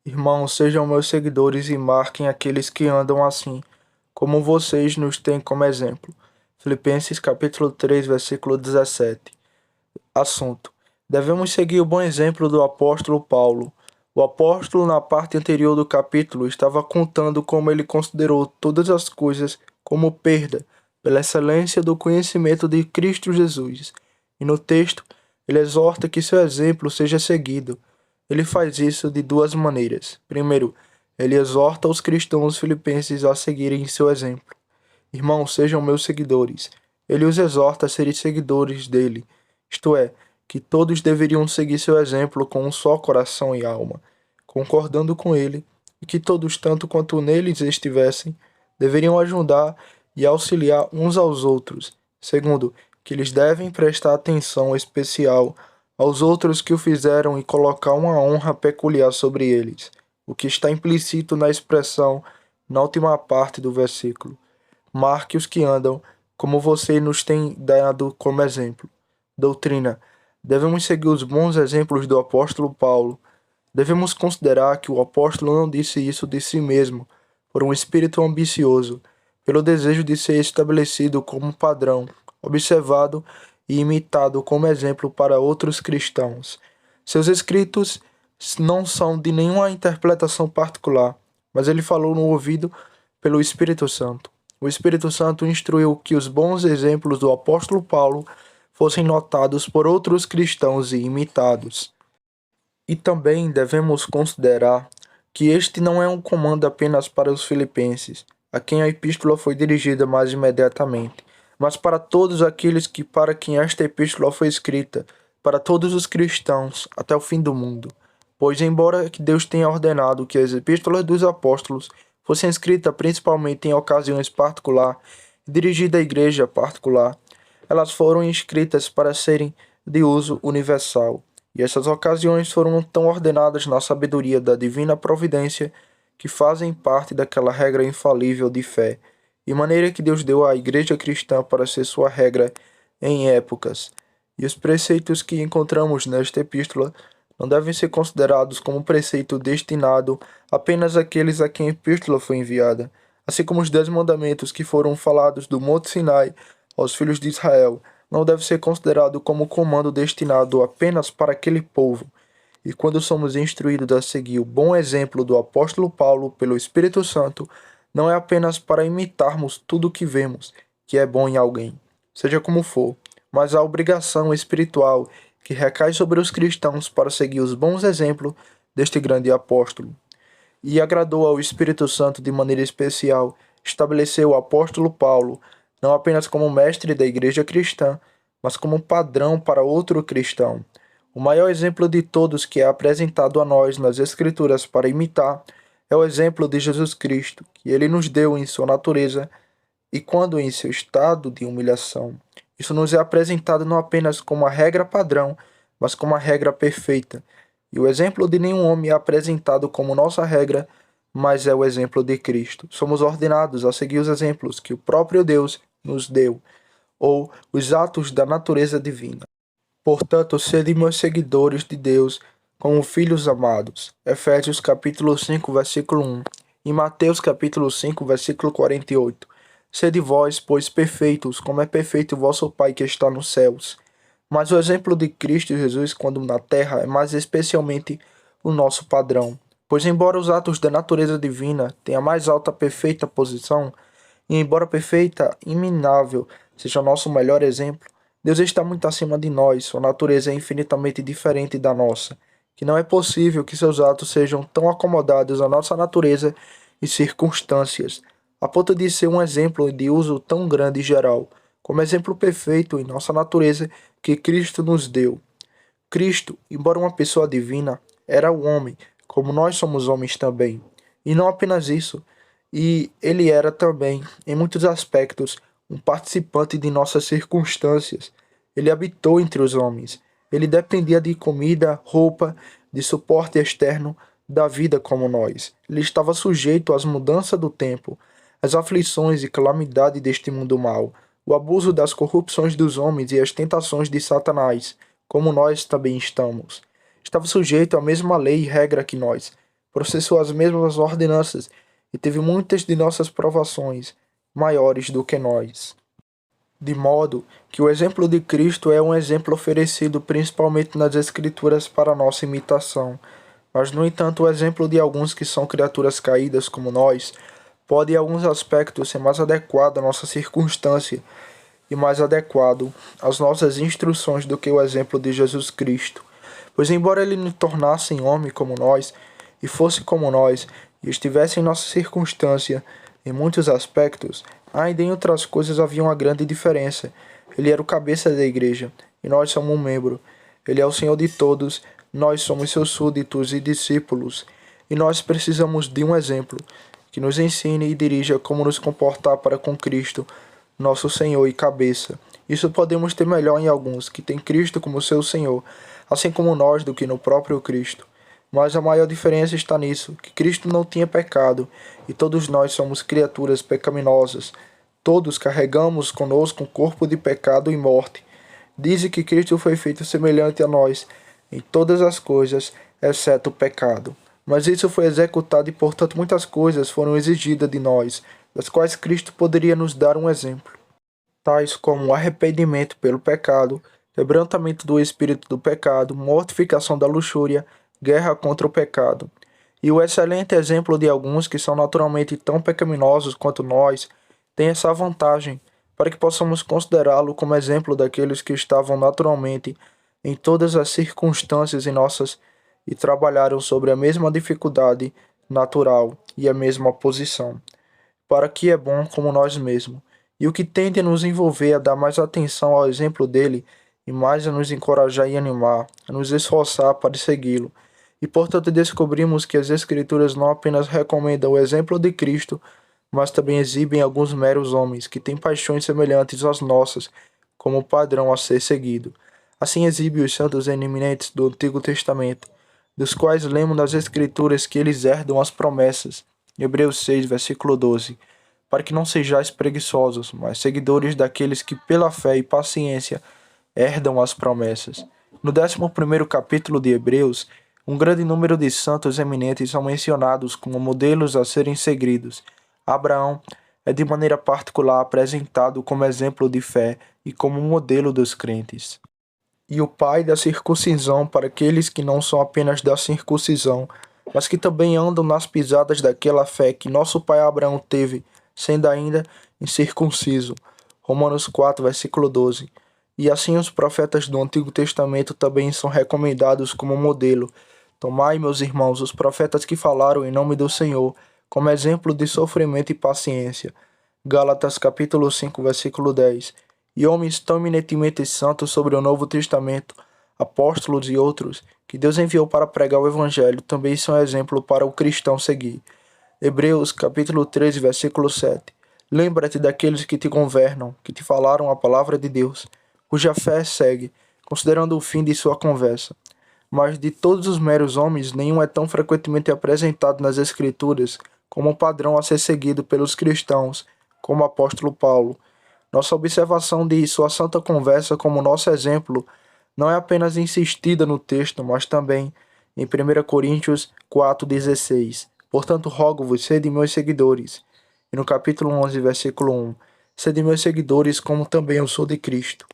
Irmãos, sejam meus seguidores e marquem aqueles que andam assim, como vocês nos têm como exemplo. Filipenses capítulo 3, versículo 17. Assunto: devemos seguir o bom exemplo do apóstolo Paulo. O apóstolo, na parte anterior do capítulo, estava contando como ele considerou todas as coisas como perda, pela excelência do conhecimento de Cristo Jesus. E no texto, ele exorta que seu exemplo seja seguido. Ele faz isso de duas maneiras. Primeiro, ele exorta os cristãos filipenses a seguirem seu exemplo. Irmãos, sejam meus seguidores. Ele os exorta a serem seguidores dele, isto é, que todos deveriam seguir seu exemplo com um só coração e alma, concordando com ele, e que todos, tanto quanto neles estivessem, deveriam ajudar e auxiliar uns aos outros. Segundo, que eles devem prestar atenção especial aos outros que o fizeram e colocar uma honra peculiar sobre eles, o que está implícito na expressão na última parte do versículo. Marque os que andam, como você nos tem dado como exemplo. Doutrina: devemos seguir os bons exemplos do apóstolo Paulo. Devemos considerar que o apóstolo não disse isso de si mesmo, por um espírito ambicioso, pelo desejo de ser estabelecido como padrão, observado e imitado como exemplo para outros cristãos. Seus escritos não são de nenhuma interpretação particular, mas ele falou no ouvido pelo Espírito Santo. O Espírito Santo instruiu que os bons exemplos do apóstolo Paulo fossem notados por outros cristãos e imitados. E também devemos considerar que este não é um comando apenas para os filipenses, a quem a epístola foi dirigida mais imediatamente, mas para todos aqueles para quem esta epístola foi escrita, para todos os cristãos até o fim do mundo. Pois, embora que Deus tenha ordenado que as epístolas dos apóstolos fossem escritas principalmente em ocasiões particulares e dirigidas à igreja particular, elas foram escritas para serem de uso universal. E essas ocasiões foram tão ordenadas na sabedoria da divina providência que fazem parte daquela regra infalível de fé, de maneira que Deus deu à igreja cristã para ser sua regra em épocas. E os preceitos que encontramos nesta epístola não devem ser considerados como preceito destinado apenas àqueles a quem a epístola foi enviada, assim como os 10 mandamentos que foram falados do Monte Sinai aos filhos de Israel, não deve ser considerado como comando destinado apenas para aquele povo. E quando somos instruídos a seguir o bom exemplo do apóstolo Paulo pelo Espírito Santo, não é apenas para imitarmos tudo o que vemos que é bom em alguém, seja como for, mas a obrigação espiritual que recai sobre os cristãos para seguir os bons exemplos deste grande apóstolo. E agradou ao Espírito Santo de maneira especial estabelecer o apóstolo Paulo não apenas como mestre da igreja cristã, mas como padrão para outro cristão. O maior exemplo de todos que é apresentado a nós nas Escrituras para imitar é o exemplo de Jesus Cristo, que ele nos deu em sua natureza e quando em seu estado de humilhação. Isso nos é apresentado não apenas como a regra padrão, mas como a regra perfeita. E o exemplo de nenhum homem é apresentado como nossa regra, mas é o exemplo de Cristo. Somos ordenados a seguir os exemplos que o próprio Deus nos deu, ou os atos da natureza divina. Portanto, sede meus seguidores de Deus como filhos amados. Efésios capítulo 5, versículo 1. E Mateus capítulo 5, versículo 48. Sede vós, pois, perfeitos, como é perfeito o vosso Pai que está nos céus. Mas o exemplo de Cristo Jesus, quando na terra, é mais especialmente o nosso padrão. Pois, embora os atos da natureza divina tenham a mais alta perfeita posição, e embora perfeita, iminável, seja o nosso melhor exemplo, Deus está muito acima de nós, sua natureza é infinitamente diferente da nossa, que não é possível que seus atos sejam tão acomodados à nossa natureza e circunstâncias, a ponto de ser um exemplo de uso tão grande e geral, como exemplo perfeito em nossa natureza que Cristo nos deu. Cristo, embora uma pessoa divina, era o homem, como nós somos homens também. E não apenas isso, e ele era também, em muitos aspectos, um participante de nossas circunstâncias. Ele habitou entre os homens. Ele dependia de comida, roupa, de suporte externo da vida como nós. Ele estava sujeito às mudanças do tempo, às aflições e calamidades deste mundo mau, o abuso das corrupções dos homens e as tentações de Satanás, como nós também estamos. Estava sujeito à mesma lei e regra que nós, processou as mesmas ordenanças e teve muitas de nossas provações maiores do que nós. De modo que o exemplo de Cristo é um exemplo oferecido principalmente nas Escrituras para nossa imitação. Mas, no entanto, o exemplo de alguns que são criaturas caídas como nós pode, em alguns aspectos, ser mais adequado à nossa circunstância e mais adequado às nossas instruções do que o exemplo de Jesus Cristo. Pois, embora ele nos tornasse homem como nós, e fosse como nós, e estivesse em nossa circunstância, em muitos aspectos, ainda em outras coisas havia uma grande diferença. Ele era o cabeça da igreja, e nós somos um membro. Ele é o Senhor de todos, nós somos seus súditos e discípulos, e nós precisamos de um exemplo que nos ensine e dirija como nos comportar para com Cristo, nosso Senhor e cabeça. Isso podemos ter melhor em alguns que têm Cristo como seu Senhor, assim como nós do que no próprio Cristo. Mas a maior diferença está nisso, que Cristo não tinha pecado, e todos nós somos criaturas pecaminosas. Todos carregamos conosco um corpo de pecado e morte. Dizem que Cristo foi feito semelhante a nós em todas as coisas, exceto o pecado. Mas isso foi executado e, portanto, muitas coisas foram exigidas de nós, das quais Cristo poderia nos dar um exemplo, tais como o arrependimento pelo pecado, quebrantamento do espírito do pecado, mortificação da luxúria, guerra contra o pecado. E o excelente exemplo de alguns que são naturalmente tão pecaminosos quanto nós tem essa vantagem, para que possamos considerá-lo como exemplo daqueles que estavam naturalmente em todas as circunstâncias em nossas e trabalharam sobre a mesma dificuldade natural e a mesma posição, para que é bom como nós mesmos, e o que tende a nos envolver a dar mais atenção ao exemplo dele e mais a nos encorajar e animar, a nos esforçar para segui-lo. E portanto descobrimos que as Escrituras não apenas recomendam o exemplo de Cristo, mas também exibem alguns meros homens que têm paixões semelhantes às nossas, como padrão a ser seguido. Assim exibe os santos eminentes do Antigo Testamento, dos quais lemos nas Escrituras que eles herdam as promessas. Hebreus 6, versículo 12. Para que não sejais preguiçosos, mas seguidores daqueles que pela fé e paciência herdam as promessas. No 11º capítulo de Hebreus, um grande número de santos eminentes são mencionados como modelos a serem seguidos. Abraão é de maneira particular apresentado como exemplo de fé e como modelo dos crentes. E o pai da circuncisão para aqueles que não são apenas da circuncisão, mas que também andam nas pisadas daquela fé que nosso pai Abraão teve, sendo ainda incircunciso. Romanos 4, versículo 12. E assim os profetas do Antigo Testamento também são recomendados como modelo. Tomai, meus irmãos, os profetas que falaram em nome do Senhor, como exemplo de sofrimento e paciência. Gálatas capítulo 5, versículo 10. E homens tão eminentemente santos sobre o Novo Testamento, apóstolos e outros, que Deus enviou para pregar o Evangelho, também são exemplo para o cristão seguir. Hebreus capítulo 13, versículo 7. Lembra-te daqueles que te governam, que te falaram a palavra de Deus, cuja fé segue, considerando o fim de sua conversa. Mas de todos os meros homens, nenhum é tão frequentemente apresentado nas Escrituras como um padrão a ser seguido pelos cristãos, como o apóstolo Paulo. Nossa observação de sua santa conversa como nosso exemplo não é apenas insistida no texto, mas também em 1 Coríntios 4,16. Portanto, rogo-vos, sede meus seguidores. E no capítulo 11, versículo 1, sede meus seguidores, como também eu sou de Cristo.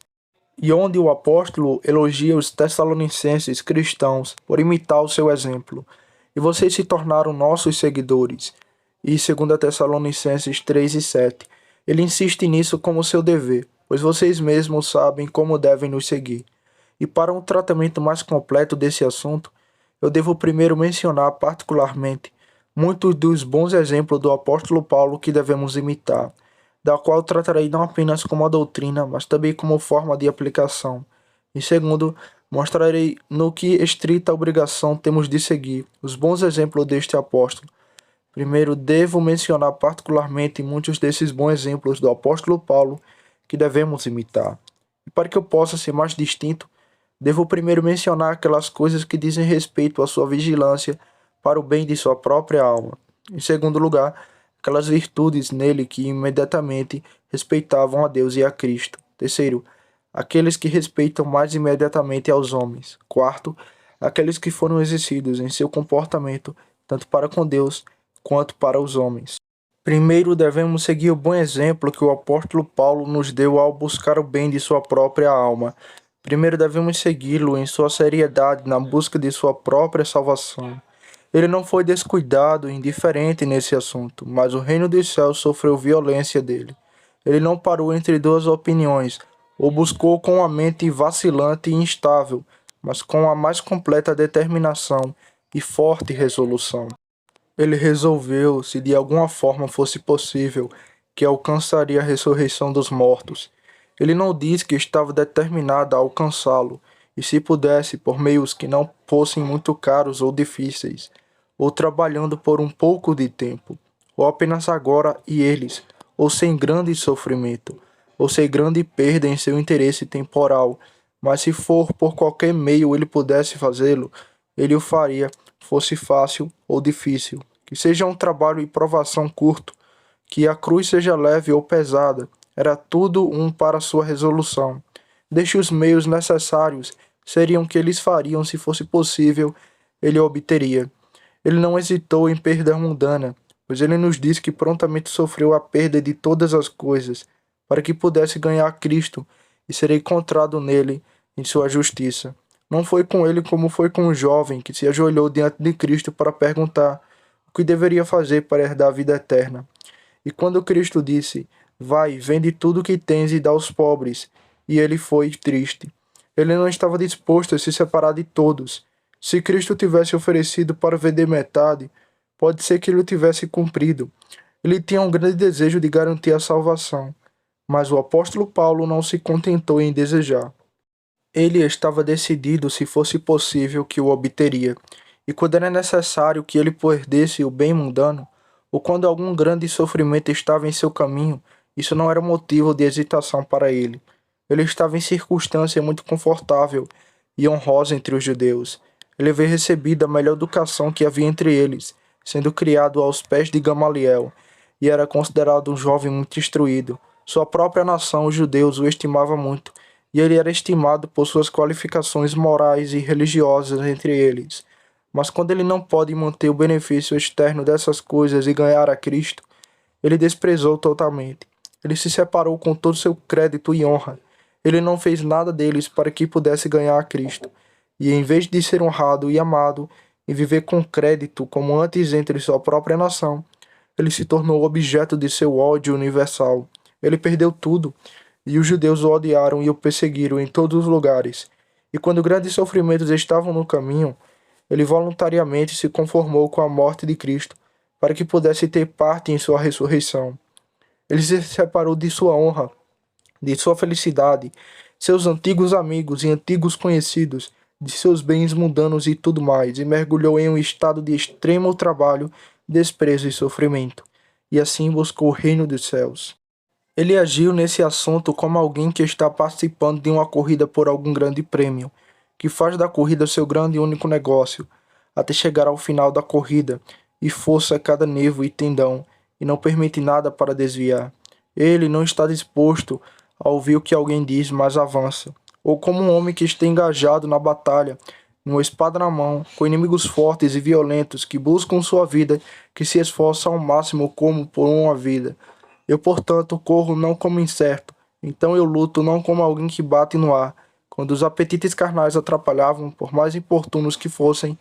E onde o apóstolo elogia os tessalonicenses cristãos por imitar o seu exemplo. E vocês se tornaram nossos seguidores. E 2 Tessalonicenses 3 e 7. Ele insiste nisso como seu dever, pois vocês mesmos sabem como devem nos seguir. E para um tratamento mais completo desse assunto, eu devo primeiro mencionar particularmente muitos dos bons exemplos do apóstolo Paulo que devemos imitar, da qual tratarei não apenas como a doutrina, mas também como forma de aplicação. E segundo, mostrarei no que estrita obrigação temos de seguir os bons exemplos deste apóstolo. Primeiro, devo mencionar particularmente muitos desses bons exemplos do apóstolo Paulo que devemos imitar. E para que eu possa ser mais distinto, devo primeiro mencionar aquelas coisas que dizem respeito à sua vigilância para o bem de sua própria alma. Em segundo lugar, aquelas virtudes nele que imediatamente respeitavam a Deus e a Cristo. Terceiro, aqueles que respeitam mais imediatamente aos homens. Quarto, aqueles que foram exercidos em seu comportamento tanto para com Deus quanto para os homens. Primeiro, devemos seguir o bom exemplo que o apóstolo Paulo nos deu ao buscar o bem de sua própria alma. Primeiro, devemos segui-lo em sua seriedade na busca de sua própria salvação. Ele não foi descuidado e indiferente nesse assunto, mas o reino dos céus sofreu violência dele. Ele não parou entre duas opiniões, ou buscou com a mente vacilante e instável, mas com a mais completa determinação e forte resolução. Ele resolveu, se de alguma forma fosse possível, que alcançaria a ressurreição dos mortos. Ele não disse que estava determinado a alcançá-lo, e se pudesse, por meios que não fossem muito caros ou difíceis, ou trabalhando por um pouco de tempo, ou apenas agora e eles, ou sem grande sofrimento, ou sem grande perda em seu interesse temporal, mas se for por qualquer meio ele pudesse fazê-lo, ele o faria, fosse fácil ou difícil, que seja um trabalho e provação curto, que a cruz seja leve ou pesada, era tudo um para sua resolução. Deixe os meios necessários, seriam que eles fariam se fosse possível, ele obteria. Ele não hesitou em perda mundana, pois ele nos diz que prontamente sofreu a perda de todas as coisas, para que pudesse ganhar Cristo e ser encontrado nele em sua justiça. Não foi com ele como foi com o jovem que se ajoelhou diante de Cristo para perguntar o que deveria fazer para herdar a vida eterna. E quando Cristo disse, vai, vende tudo o que tens e dá aos pobres, e ele foi triste. Ele não estava disposto a se separar de todos. Se Cristo tivesse oferecido para vender metade, pode ser que ele o tivesse cumprido. Ele tinha um grande desejo de garantir a salvação, mas o apóstolo Paulo não se contentou em desejar. Ele estava decidido, se fosse possível, que o obteria, e quando era necessário que ele perdesse o bem mundano, ou quando algum grande sofrimento estava em seu caminho, isso não era motivo de hesitação para ele. Ele estava em circunstância muito confortável e honrosa entre os judeus. Ele havia recebido a melhor educação que havia entre eles, sendo criado aos pés de Gamaliel, e era considerado um jovem muito instruído. Sua própria nação, os judeus, o estimava muito, e ele era estimado por suas qualificações morais e religiosas entre eles. Mas quando ele não pode manter o benefício externo dessas coisas e ganhar a Cristo, ele desprezou totalmente. Ele se separou com todo seu crédito e honra. Ele não fez nada deles para que pudesse ganhar a Cristo. E em vez de ser honrado e amado e viver com crédito como antes entre sua própria nação, ele se tornou objeto de seu ódio universal. Ele perdeu tudo, e os judeus o odiaram e o perseguiram em todos os lugares. E quando grandes sofrimentos estavam no caminho, ele voluntariamente se conformou com a morte de Cristo, para que pudesse ter parte em sua ressurreição. Ele se separou de sua honra, de sua felicidade, seus antigos amigos e antigos conhecidos, de seus bens mundanos e tudo mais, e mergulhou em um estado de extremo trabalho, desprezo e sofrimento, e assim buscou o reino dos céus. Ele agiu nesse assunto como alguém que está participando de uma corrida por algum grande prêmio, que faz da corrida seu grande e único negócio, até chegar ao final da corrida, e força cada nervo e tendão, e não permite nada para desviar. Ele não está disposto a ouvir o que alguém diz, mas avança. Ou como um homem que está engajado na batalha, uma espada na mão, com inimigos fortes e violentos que buscam sua vida, que se esforça ao máximo como por uma vida. Eu, portanto, corro não como incerto, então eu luto não como alguém que bate no ar. Quando os apetites carnais atrapalhavam, por mais importunos que fossem,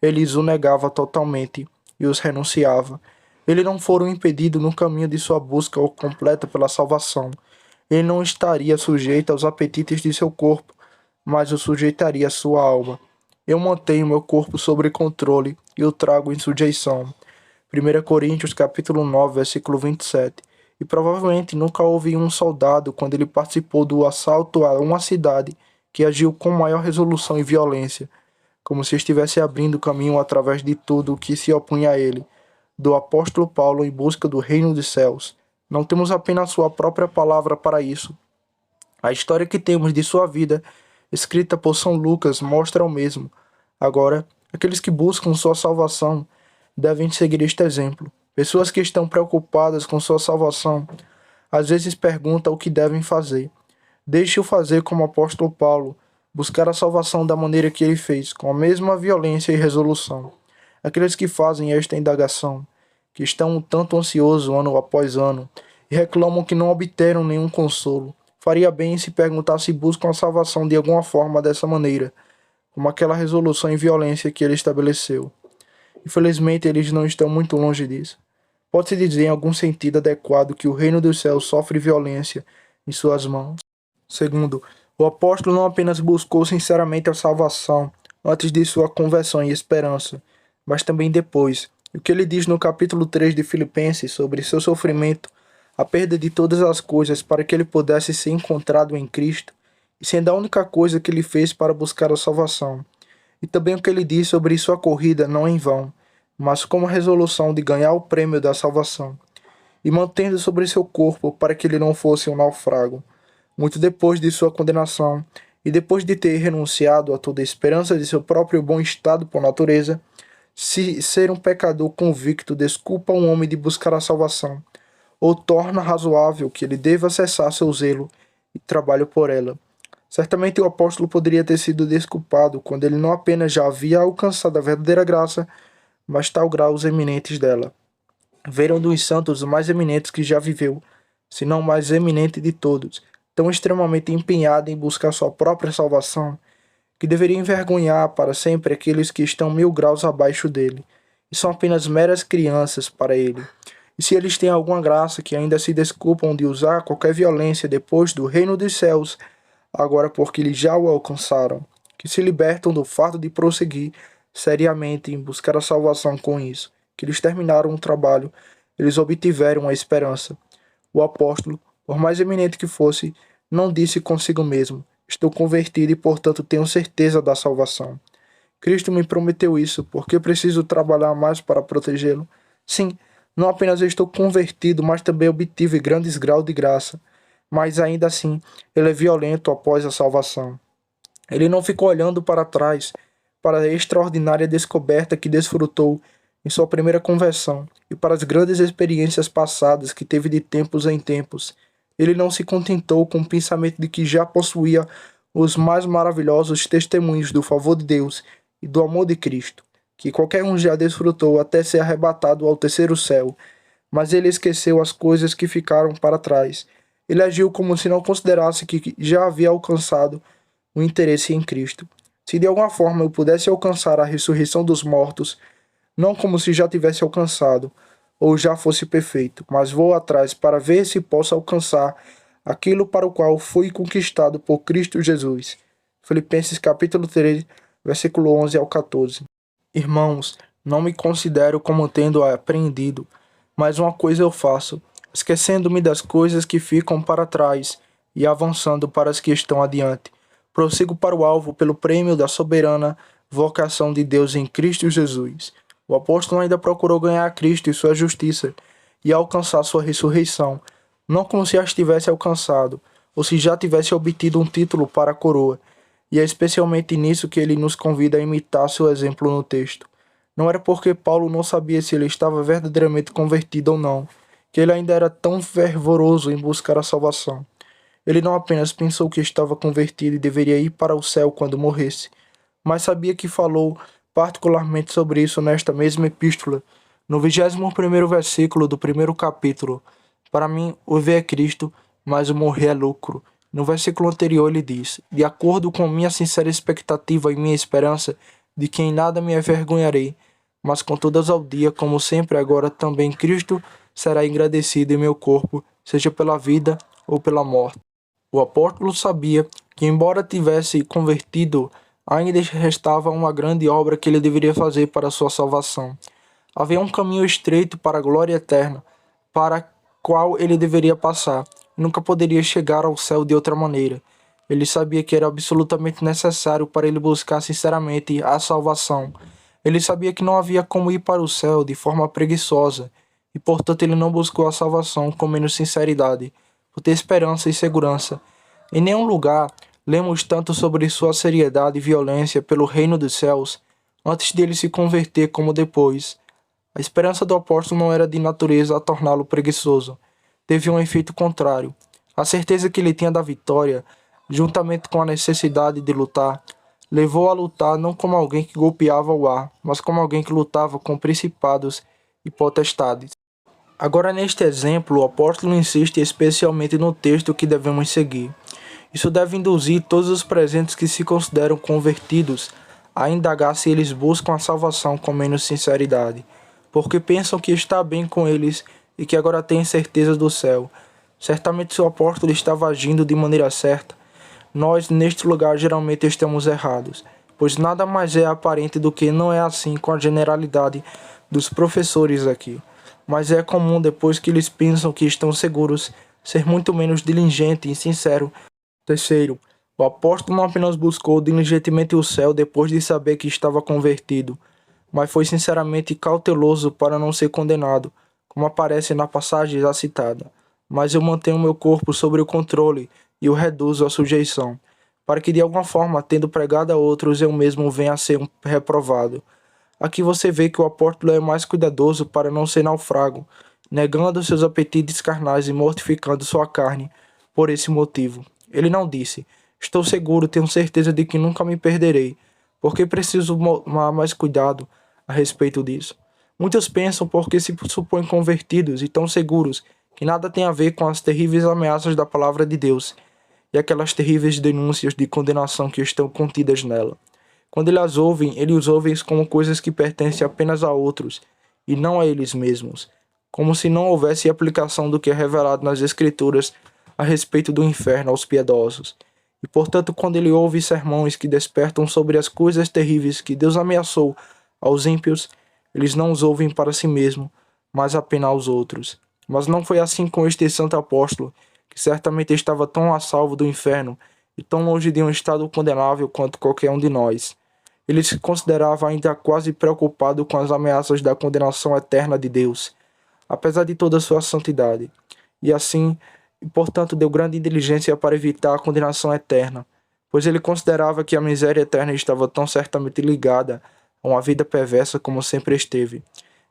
ele os negava totalmente e os renunciava. Ele não fora impedido no caminho de sua busca ou completa pela salvação. Ele não estaria sujeito aos apetites de seu corpo, mas o sujeitaria à sua alma. Eu mantenho meu corpo sob controle e o trago em sujeição. 1 Coríntios capítulo 9, versículo 27. E provavelmente nunca houve um soldado quando ele participou do assalto a uma cidade que agiu com maior resolução e violência, como se estivesse abrindo caminho através de tudo o que se opunha a ele, do apóstolo Paulo em busca do reino dos céus. Não temos apenas sua própria palavra para isso. A história que temos de sua vida, escrita por São Lucas, mostra o mesmo. Agora, aqueles que buscam sua salvação devem seguir este exemplo. Pessoas que estão preocupadas com sua salvação, às vezes perguntam o que devem fazer. Deixe-o fazer como o apóstolo Paulo, buscar a salvação da maneira que ele fez, com a mesma violência e resolução. aqueles que fazem esta indagação, que estão um tanto ansiosos ano após ano, e reclamam que não obteram nenhum consolo. Faria bem se perguntar se buscam a salvação de alguma forma dessa maneira, como aquela resolução em violência que ele estabeleceu. Infelizmente, eles não estão muito longe disso. Pode-se dizer, em algum sentido adequado, que o reino dos céus sofre violência em suas mãos. Segundo, o apóstolo não apenas buscou sinceramente a salvação antes de sua conversão e esperança, mas também depois. O que ele diz no capítulo 3 de Filipenses sobre seu sofrimento, a perda de todas as coisas para que ele pudesse ser encontrado em Cristo, e sendo a única coisa que ele fez para buscar a salvação. E também o que ele diz sobre sua corrida não em vão, mas como a resolução de ganhar o prêmio da salvação, e mantendo sobre seu corpo para que ele não fosse um naufrago. Muito depois de sua condenação, e depois de ter renunciado a toda a esperança de seu próprio bom estado por natureza, se ser um pecador convicto desculpa um homem de buscar a salvação, ou torna razoável que ele deva cessar seu zelo e trabalho por ela. Certamente o apóstolo poderia ter sido desculpado quando ele não apenas já havia alcançado a verdadeira graça, mas tal grau os eminentes dela. Viram dos santos o mais eminentes que já viveu, se não o mais eminente de todos, tão extremamente empenhado em buscar sua própria salvação, que deveria envergonhar para sempre aqueles que estão 1000 graus abaixo dele, e são apenas meras crianças para ele. E se eles têm alguma graça que ainda se desculpam de usar qualquer violência depois do reino dos céus, agora porque eles já o alcançaram, que se libertam do fardo de prosseguir seriamente em buscar a salvação com isso, que eles terminaram o trabalho, eles obtiveram a esperança. O apóstolo, por mais eminente que fosse, não disse consigo mesmo: estou convertido e portanto tenho certeza da salvação. Cristo me prometeu isso, porque preciso trabalhar mais para protegê-lo. Sim, não apenas estou convertido, mas também obtive grandes graus de graça. Mas ainda assim, ele é violento após a salvação. Ele não ficou olhando para trás, para a extraordinária descoberta que desfrutou em sua primeira conversão e para as grandes experiências passadas que teve de tempos em tempos. Ele não se contentou com o pensamento de que já possuía os mais maravilhosos testemunhos do favor de Deus e do amor de Cristo, que qualquer um já desfrutou até ser arrebatado ao terceiro céu, mas ele esqueceu as coisas que ficaram para trás. Ele agiu como se não considerasse que já havia alcançado o interesse em Cristo. Se de alguma forma eu pudesse alcançar a ressurreição dos mortos, não como se já tivesse alcançado, ou já fosse perfeito, mas vou atrás para ver se posso alcançar aquilo para o qual fui conquistado por Cristo Jesus. Filipenses capítulo 3, versículo 11 ao 14. Irmãos, não me considero como tendo aprendido, mas uma coisa eu faço, esquecendo-me das coisas que ficam para trás e avançando para as que estão adiante. Prossigo para o alvo pelo prêmio da soberana vocação de Deus em Cristo Jesus. O apóstolo ainda procurou ganhar a Cristo e sua justiça e alcançar sua ressurreição, não como se as tivesse alcançado, ou se já tivesse obtido um título para a coroa, e é especialmente nisso que ele nos convida a imitar seu exemplo no texto. Não era porque Paulo não sabia se ele estava verdadeiramente convertido ou não, que ele ainda era tão fervoroso em buscar a salvação. Ele não apenas pensou que estava convertido e deveria ir para o céu quando morresse, mas sabia que falou particularmente sobre isso nesta mesma epístola, no 21º versículo do 1º capítulo. Para mim, o viver é Cristo, mas o morrer é lucro. No versículo anterior ele diz: de acordo com minha sincera expectativa e minha esperança de que em nada me envergonharei, mas com todas ao dia, como sempre agora, também Cristo será engrandecido em meu corpo, seja pela vida ou pela morte. O apóstolo sabia que, embora tivesse convertido, ainda restava uma grande obra que ele deveria fazer para a sua salvação. Havia um caminho estreito para a glória eterna, para a qual ele deveria passar. Nunca poderia chegar ao céu de outra maneira. Ele sabia que era absolutamente necessário para ele buscar sinceramente a salvação. Ele sabia que não havia como ir para o céu de forma preguiçosa, e portanto ele não buscou a salvação com menos sinceridade, por ter esperança e segurança. Em nenhum lugar lemos tanto sobre sua seriedade e violência pelo reino dos céus, antes de ele se converter como depois. A esperança do apóstolo não era de natureza a torná-lo preguiçoso. Teve um efeito contrário. A certeza que ele tinha da vitória, juntamente com a necessidade de lutar, levou a lutar não como alguém que golpeava o ar, mas como alguém que lutava com principados e potestades. Agora, neste exemplo, o apóstolo insiste especialmente no texto que devemos seguir. Isso deve induzir todos os presentes que se consideram convertidos a indagar se eles buscam a salvação com menos sinceridade, porque pensam que está bem com eles e que agora têm certeza do céu. Certamente, se o apóstolo estava agindo de maneira certa, nós, neste lugar, geralmente estamos errados, pois nada mais é aparente do que não é assim com a generalidade dos professores aqui. Mas é comum, depois que eles pensam que estão seguros, ser muito menos diligente e sincero. Terceiro, o apóstolo não apenas buscou diligentemente o céu depois de saber que estava convertido, mas foi sinceramente cauteloso para não ser condenado, como aparece na passagem já citada. Mas eu mantenho meu corpo sob o controle e o reduzo à sujeição, para que de alguma forma, tendo pregado a outros, eu mesmo venha a ser um reprovado. Aqui você vê que o apóstolo é mais cuidadoso para não ser naufrago, negando seus apetites carnais e mortificando sua carne por esse motivo. Ele não disse: estou seguro, tenho certeza de que nunca me perderei, porque preciso tomar mais cuidado a respeito disso. Muitos pensam, porque se supõem convertidos e tão seguros, que nada tem a ver com as terríveis ameaças da palavra de Deus e aquelas terríveis denúncias de condenação que estão contidas nela. Quando eles os ouvem como coisas que pertencem apenas a outros e não a eles mesmos, como se não houvesse aplicação do que é revelado nas Escrituras a respeito do inferno aos piedosos. E portanto, quando ele ouve sermões que despertam sobre as coisas terríveis que Deus ameaçou aos ímpios, eles não os ouvem para si mesmo, mas apenas aos outros. Mas não foi assim com este santo apóstolo, que certamente estava tão a salvo do inferno e tão longe de um estado condenável quanto qualquer um de nós. Ele se considerava ainda quase preocupado com as ameaças da condenação eterna de Deus, apesar de toda a sua santidade. E assim, portanto, deu grande diligência para evitar a condenação eterna, pois ele considerava que a miséria eterna estava tão certamente ligada a uma vida perversa como sempre esteve,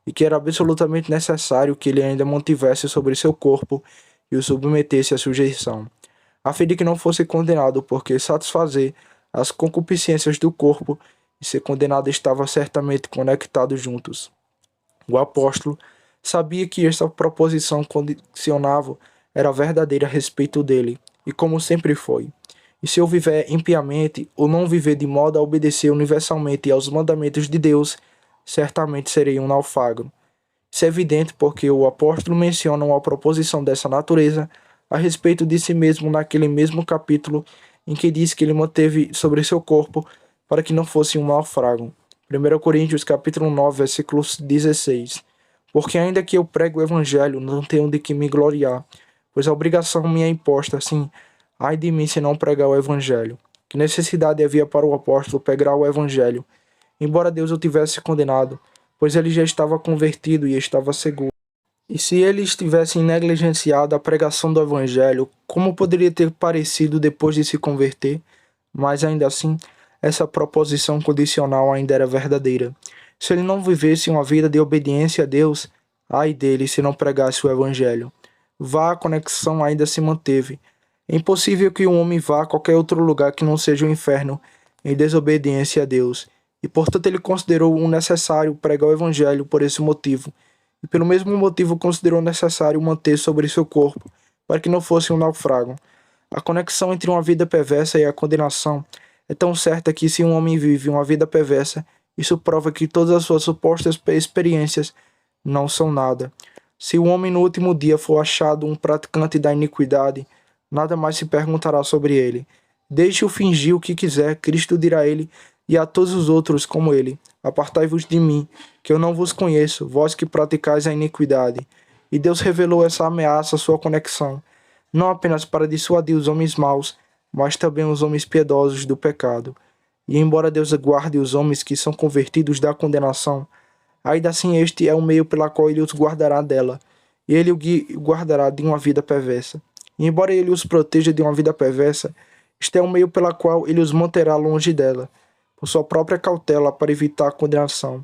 e que era absolutamente necessário que ele ainda mantivesse sobre seu corpo e o submetesse à sujeição, a fim de que não fosse condenado, porque satisfazer as concupiscências do corpo e ser condenado estava certamente conectados juntos. O apóstolo sabia que esta proposição condicionava era verdadeira a respeito dele, e como sempre foi. E se eu viver impiamente, ou não viver de modo a obedecer universalmente aos mandamentos de Deus, certamente serei um naufrago. Isso é evidente porque o apóstolo menciona uma proposição dessa natureza a respeito de si mesmo naquele mesmo capítulo em que diz que ele manteve sobre seu corpo para que não fosse um naufrago. 1 Coríntios capítulo 9, versículo 16. Porque ainda que eu pregue o evangelho, não tenho de que me gloriar, pois a obrigação me é imposta, assim, ai de mim se não pregar o evangelho. Que necessidade havia para o apóstolo pregar o evangelho, embora Deus o tivesse condenado, pois ele já estava convertido e estava seguro. E se ele estivesse negligenciado a pregação do evangelho, como poderia ter parecido depois de se converter? Mas ainda assim, essa proposição condicional ainda era verdadeira. Se ele não vivesse uma vida de obediência a Deus, ai dele se não pregasse o evangelho. A conexão ainda se manteve. É impossível que um homem vá a qualquer outro lugar que não seja o inferno em desobediência a Deus. E portanto ele considerou necessário pregar o evangelho por esse motivo. E pelo mesmo motivo considerou necessário manter sobre seu corpo, para que não fosse um naufrago. A conexão entre uma vida perversa e a condenação é tão certa que se um homem vive uma vida perversa, isso prova que todas as suas supostas experiências não são nada. Se o homem no último dia for achado um praticante da iniquidade, nada mais se perguntará sobre ele. Deixe-o fingir o que quiser, Cristo dirá a ele e a todos os outros como ele: apartai-vos de mim, que eu não vos conheço, vós que praticais a iniquidade. E Deus revelou essa ameaça à sua conexão, não apenas para dissuadir os homens maus, mas também os homens piedosos do pecado. E embora Deus guarde os homens que são convertidos da condenação, ainda assim este é o meio pela qual ele os guardará dela, e ele o guardará de uma vida perversa. E embora ele os proteja de uma vida perversa, este é o meio pela qual ele os manterá longe dela, por sua própria cautela para evitar a condenação,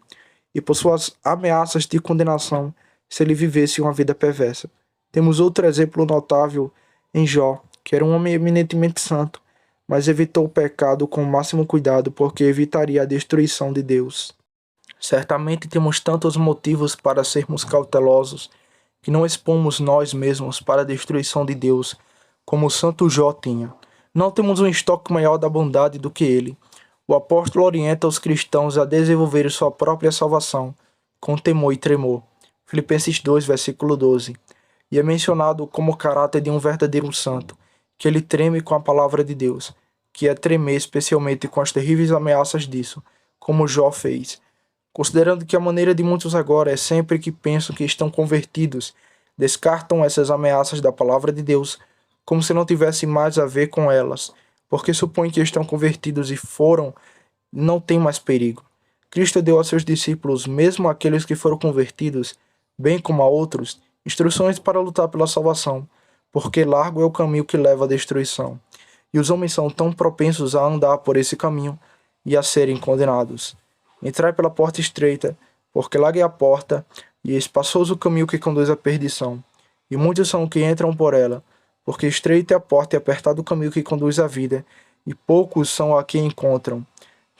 e por suas ameaças de condenação se ele vivesse uma vida perversa. Temos outro exemplo notável em Jó, que era um homem eminentemente santo, mas evitou o pecado com o máximo cuidado, porque evitaria a destruição de Deus. Certamente temos tantos motivos para sermos cautelosos, que não expomos nós mesmos para a destruição de Deus, como o santo Jó tinha. Não temos um estoque maior da bondade do que ele. O apóstolo orienta os cristãos a desenvolver sua própria salvação, com temor e tremor. Filipenses 2, versículo 12. E é mencionado como o caráter de um verdadeiro santo, que ele treme com a palavra de Deus, que é tremer especialmente com as terríveis ameaças disso, como Jó fez. Considerando que a maneira de muitos agora é sempre que pensam que estão convertidos, descartam essas ameaças da palavra de Deus, como se não tivesse mais a ver com elas, porque supõem que estão convertidos e não tem mais perigo. Cristo deu a seus discípulos, mesmo aqueles que foram convertidos, bem como a outros, instruções para lutar pela salvação, porque largo é o caminho que leva à destruição, e os homens são tão propensos a andar por esse caminho e a serem condenados. Entrai pela porta estreita, porque larga é a porta, e espaçoso o caminho que conduz à perdição, e muitos são que entram por ela, porque estreita é a porta e apertado o caminho que conduz à vida, e poucos são a que encontram.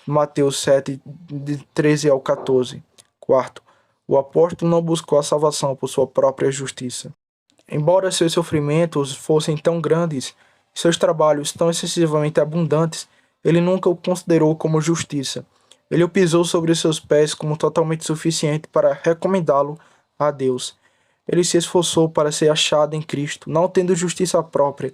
Mateus 7, de 13 ao 14. Quarto, o apóstolo não buscou a salvação por sua própria justiça. Embora seus sofrimentos fossem tão grandes, e seus trabalhos tão excessivamente abundantes, ele nunca o considerou como justiça. Ele o pisou sobre seus pés como totalmente suficiente para recomendá-lo a Deus. Ele se esforçou para ser achado em Cristo, não tendo justiça própria,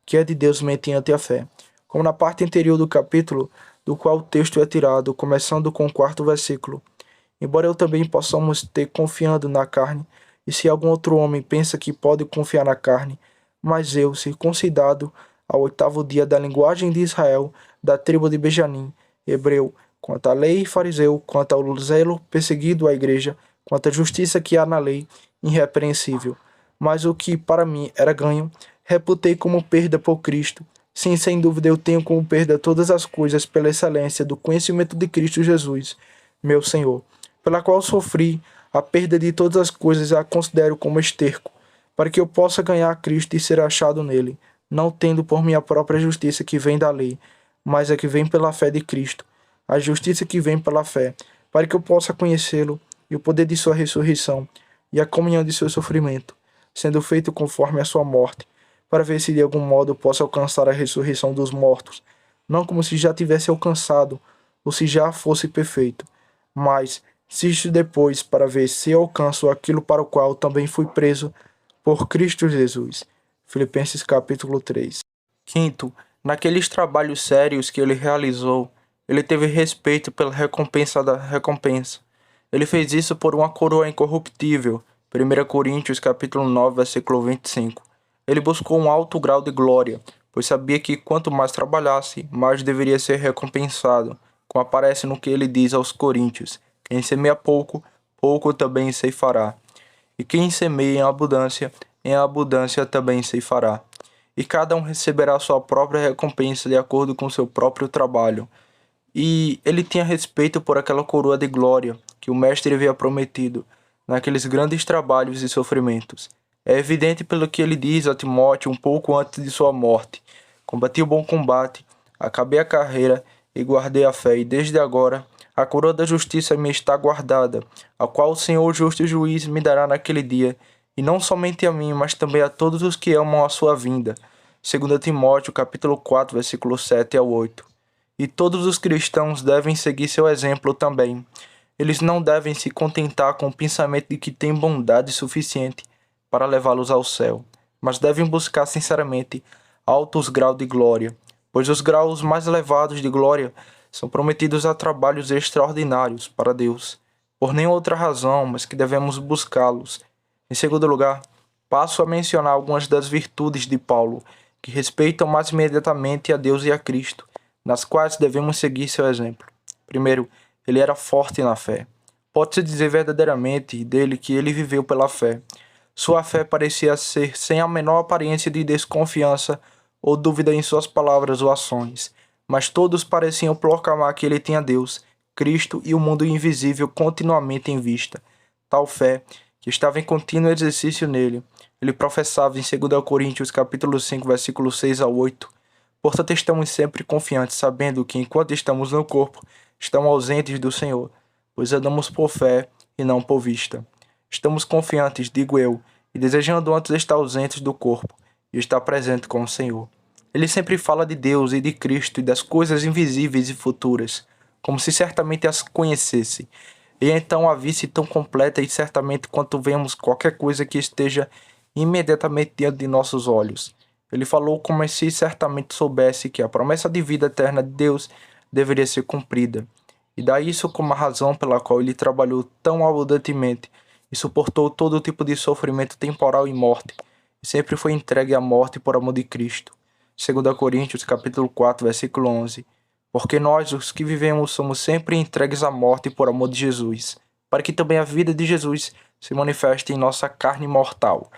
que é de Deus mediante a fé. Como na parte anterior do capítulo, do qual o texto é tirado, começando com o 4º versículo. Embora eu também possamos ter confiando na carne, e se algum outro homem pensa que pode confiar na carne, mas eu, circuncidado ao 8º dia da linguagem de Israel, da tribo de Benjamim, hebreu, quanto à lei fariseu, quanto ao zelo perseguido à igreja, quanto à justiça que há na lei, irrepreensível. Mas o que para mim era ganho, reputei como perda por Cristo. Sim, sem dúvida eu tenho como perda todas as coisas pela excelência do conhecimento de Cristo Jesus, meu Senhor, pela qual sofri a perda de todas as coisas e a considero como esterco, para que eu possa ganhar a Cristo e ser achado nele, não tendo por minha própria justiça que vem da lei, mas a que vem pela fé de Cristo, a justiça que vem pela fé, para que eu possa conhecê-lo e o poder de sua ressurreição e a comunhão de seu sofrimento, sendo feito conforme a sua morte, para ver se de algum modo eu posso alcançar a ressurreição dos mortos, não como se já tivesse alcançado, ou se já fosse perfeito, mas se isto depois, para ver se alcanço aquilo para o qual também fui preso por Cristo Jesus. Filipenses capítulo 3. Quinto, naqueles trabalhos sérios que ele realizou, ele teve respeito pela recompensa da recompensa. Ele fez isso por uma coroa incorruptível. 1 Coríntios capítulo 9, versículo 25. Ele buscou um alto grau de glória, pois sabia que quanto mais trabalhasse, mais deveria ser recompensado, como aparece no que ele diz aos Coríntios: quem semeia pouco, pouco também ceifará. E quem semeia em abundância também ceifará. E cada um receberá sua própria recompensa de acordo com seu próprio trabalho. E ele tinha respeito por aquela coroa de glória que o Mestre havia prometido naqueles grandes trabalhos e sofrimentos. É evidente pelo que ele diz a Timóteo um pouco antes de sua morte: combati o bom combate, acabei a carreira e guardei a fé, e desde agora a coroa da justiça me está guardada, a qual o Senhor justo e juiz me dará naquele dia, e não somente a mim, mas também a todos os que amam a sua vinda. 2 Timóteo capítulo 4, versículo 7 ao 8. E todos os cristãos devem seguir seu exemplo também. Eles não devem se contentar com o pensamento de que têm bondade suficiente para levá-los ao céu, mas devem buscar sinceramente altos graus de glória, pois os graus mais elevados de glória são prometidos a trabalhos extraordinários para Deus, por nenhuma outra razão, mas que devemos buscá-los. Em segundo lugar, passo a mencionar algumas das virtudes de Paulo, que respeitam mais imediatamente a Deus e a Cristo, nas quais devemos seguir seu exemplo. Primeiro, ele era forte na fé. Pode-se dizer verdadeiramente dele que ele viveu pela fé. Sua fé parecia ser sem a menor aparência de desconfiança ou dúvida em suas palavras ou ações, mas todos pareciam proclamar que ele tinha Deus, Cristo e o mundo invisível continuamente em vista. Tal fé, que estava em contínuo exercício nele, ele professava em 2 Coríntios capítulo 5, versículos 6 a 8. Portanto, estamos sempre confiantes, sabendo que enquanto estamos no corpo, estamos ausentes do Senhor, pois andamos por fé e não por vista. Estamos confiantes, digo eu, e desejando antes estar ausentes do corpo e estar presente com o Senhor. Ele sempre fala de Deus e de Cristo e das coisas invisíveis e futuras, como se certamente as conhecesse, e então a visse tão completa e certamente quanto vemos qualquer coisa que esteja imediatamente diante de nossos olhos. Ele falou como se certamente soubesse que a promessa de vida eterna de Deus deveria ser cumprida, e dá isso como a razão pela qual ele trabalhou tão abundantemente e suportou todo tipo de sofrimento temporal e morte, e sempre foi entregue à morte por amor de Cristo. 2 Coríntios capítulo 4, versículo 11. Porque nós, os que vivemos, somos sempre entregues à morte por amor de Jesus, para que também a vida de Jesus se manifeste em nossa carne mortal.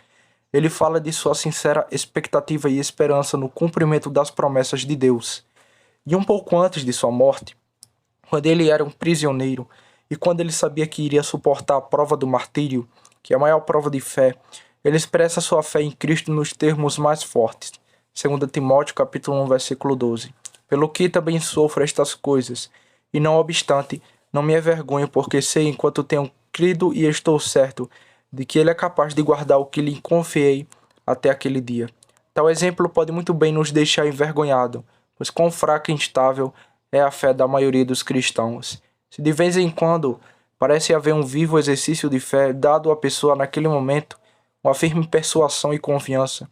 Ele fala de sua sincera expectativa e esperança no cumprimento das promessas de Deus. E um pouco antes de sua morte, quando ele era um prisioneiro e quando ele sabia que iria suportar a prova do martírio, que é a maior prova de fé, ele expressa sua fé em Cristo nos termos mais fortes. 2 Timóteo capítulo 1, versículo 12. Pelo que também sofro estas coisas, e não obstante, não me envergonho, porque sei, enquanto tenho crido e estou certo, de que ele é capaz de guardar o que lhe confiei até aquele dia. Tal exemplo pode muito bem nos deixar envergonhado, pois quão fraca e instável é a fé da maioria dos cristãos. Se de vez em quando parece haver um vivo exercício de fé dado à pessoa naquele momento, uma firme persuasão e confiança.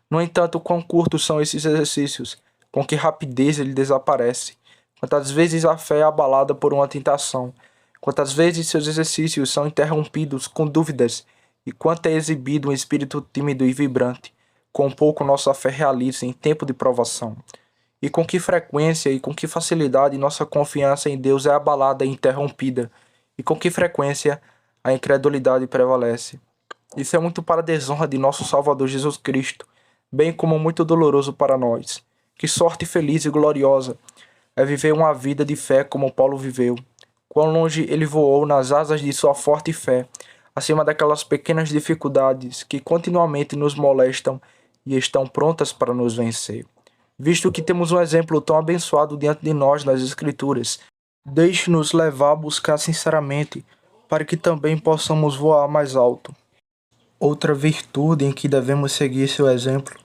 No entanto, quão curtos são esses exercícios, com que rapidez ele desaparece. Quantas vezes a fé é abalada por uma tentação, quantas vezes seus exercícios são interrompidos com dúvidas, e quanto é exibido um espírito tímido e vibrante, quão pouco nossa fé realiza em tempo de provação. E com que frequência e com que facilidade nossa confiança em Deus é abalada e interrompida, e com que frequência a incredulidade prevalece. Isso é muito para a desonra de nosso Salvador Jesus Cristo, bem como muito doloroso para nós. Que sorte feliz e gloriosa é viver uma vida de fé como Paulo viveu. Quão longe ele voou nas asas de sua forte fé, acima daquelas pequenas dificuldades que continuamente nos molestam e estão prontas para nos vencer. Visto que temos um exemplo tão abençoado diante de nós nas Escrituras, deixe-nos levar a buscar sinceramente, para que também possamos voar mais alto. Outra virtude em que devemos seguir seu exemplo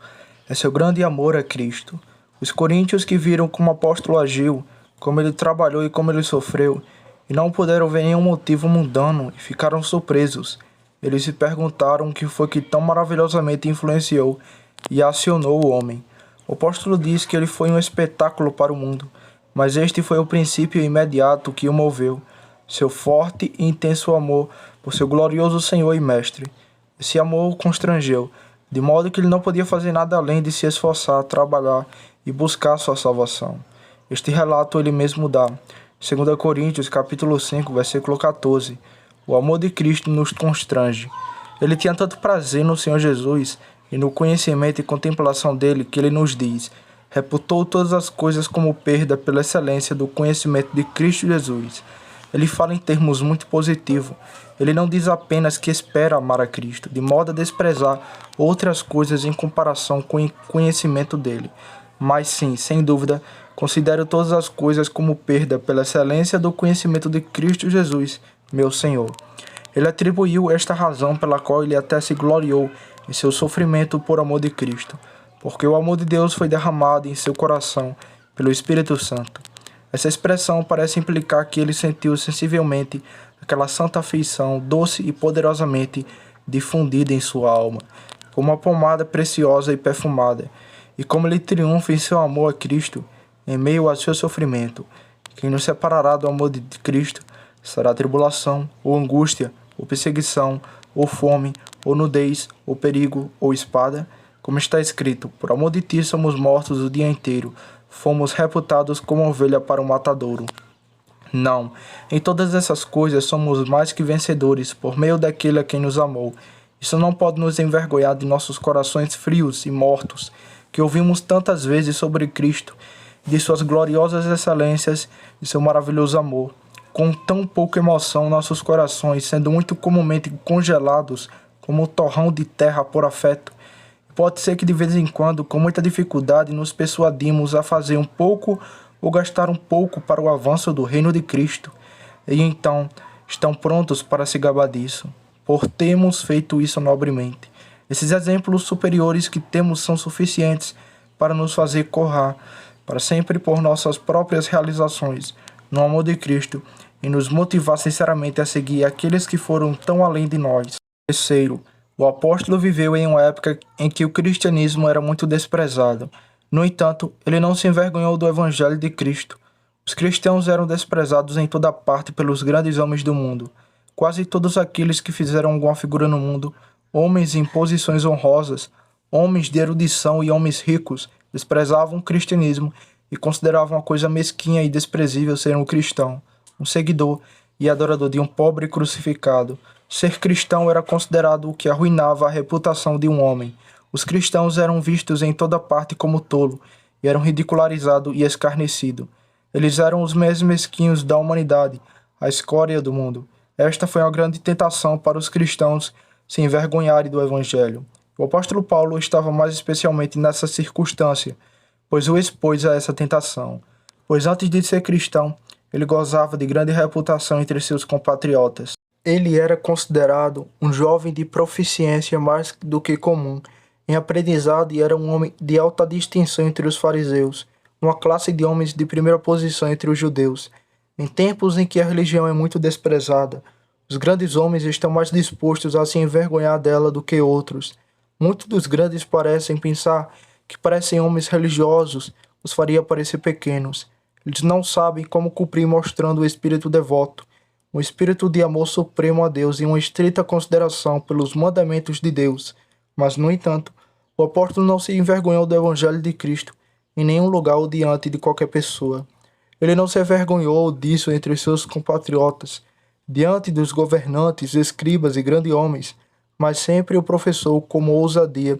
é seu grande amor a Cristo. Os coríntios que viram como o apóstolo agiu, como ele trabalhou e como ele sofreu, e não puderam ver nenhum motivo mundano e ficaram surpresos. Eles se perguntaram o que foi que tão maravilhosamente influenciou e acionou o homem. O apóstolo diz que ele foi um espetáculo para o mundo, mas este foi o princípio imediato que o moveu, seu forte e intenso amor por seu glorioso Senhor e Mestre. Esse amor o constrangeu, de modo que ele não podia fazer nada além de se esforçar, trabalhar e buscar sua salvação. Este relato ele mesmo dá. 2 Coríntios capítulo 5, versículo 14. O amor de Cristo nos constrange. Ele tinha tanto prazer no Senhor Jesus e no conhecimento e contemplação dele que ele nos diz: reputou todas as coisas como perda pela excelência do conhecimento de Cristo Jesus. Ele fala em termos muito positivos. Ele não diz apenas que espera amar a Cristo, de modo a desprezar outras coisas em comparação com o conhecimento dele, mas sim, sem dúvida, considero todas as coisas como perda pela excelência do conhecimento de Cristo Jesus, meu Senhor. Ele atribuiu esta razão pela qual ele até se gloriou em seu sofrimento por amor de Cristo, porque o amor de Deus foi derramado em seu coração pelo Espírito Santo. Essa expressão parece implicar que ele sentiu sensivelmente aquela santa afeição doce e poderosamente difundida em sua alma, como uma pomada preciosa e perfumada, e como ele triunfa em seu amor a Cristo em meio ao seu sofrimento. Quem nos separará do amor de Cristo será tribulação, ou angústia, ou perseguição, ou fome, ou nudez, ou perigo, ou espada. Como está escrito: por amor de ti somos mortos o dia inteiro, fomos reputados como ovelha para o matadouro. Não, em todas essas coisas somos mais que vencedores por meio daquele a quem nos amou. Isso não pode nos envergonhar de nossos corações frios e mortos, que ouvimos tantas vezes sobre Cristo, de suas gloriosas excelências e seu maravilhoso amor. Com tão pouca emoção, nossos corações, sendo muito comumente congelados como um torrão de terra por afeto, Pode ser que de vez em quando, com muita dificuldade, nos persuadimos a fazer um pouco ou gastar um pouco para o avanço do reino de Cristo, e então estão prontos para se gabar disso, por termos feito isso nobremente. Esses exemplos superiores que temos são suficientes para nos fazer correr para sempre por nossas próprias realizações no amor de Cristo e nos motivar sinceramente a seguir aqueles que foram tão além de nós. Terceiro, o apóstolo viveu em uma época em que o cristianismo era muito desprezado. No entanto, ele não se envergonhou do evangelho de Cristo. Os cristãos eram desprezados em toda parte pelos grandes homens do mundo. Quase todos aqueles que fizeram alguma figura no mundo, homens em posições honrosas, homens de erudição e homens ricos, desprezavam o cristianismo e consideravam uma coisa mesquinha e desprezível ser um cristão, um seguidor e adorador de um pobre crucificado. Ser cristão era considerado o que arruinava a reputação de um homem. Os cristãos eram vistos em toda parte como tolo e eram ridicularizados e escarnecidos. Eles eram os mais mesquinhos da humanidade, a escória do mundo. Esta foi uma grande tentação para os cristãos se envergonharem do evangelho. O apóstolo Paulo estava mais especialmente nessa circunstância, pois o expôs a essa tentação. Pois antes de ser cristão, ele gozava de grande reputação entre seus compatriotas. Ele era considerado um jovem de proficiência mais do que comum em aprendizado e era um homem de alta distinção entre os fariseus, uma classe de homens de primeira posição entre os judeus. Em tempos em que a religião é muito desprezada, os grandes homens estão mais dispostos a se envergonhar dela do que outros. Muitos dos grandes parecem pensar que parecem homens religiosos os faria parecer pequenos. Eles não sabem como cumprir mostrando o espírito devoto, um espírito de amor supremo a Deus e uma estrita consideração pelos mandamentos de Deus. Mas, no entanto, o apóstolo não se envergonhou do evangelho de Cristo em nenhum lugar ou diante de qualquer pessoa. Ele não se envergonhou disso entre seus compatriotas, diante dos governantes, escribas e grandes homens, mas sempre o professou como ousadia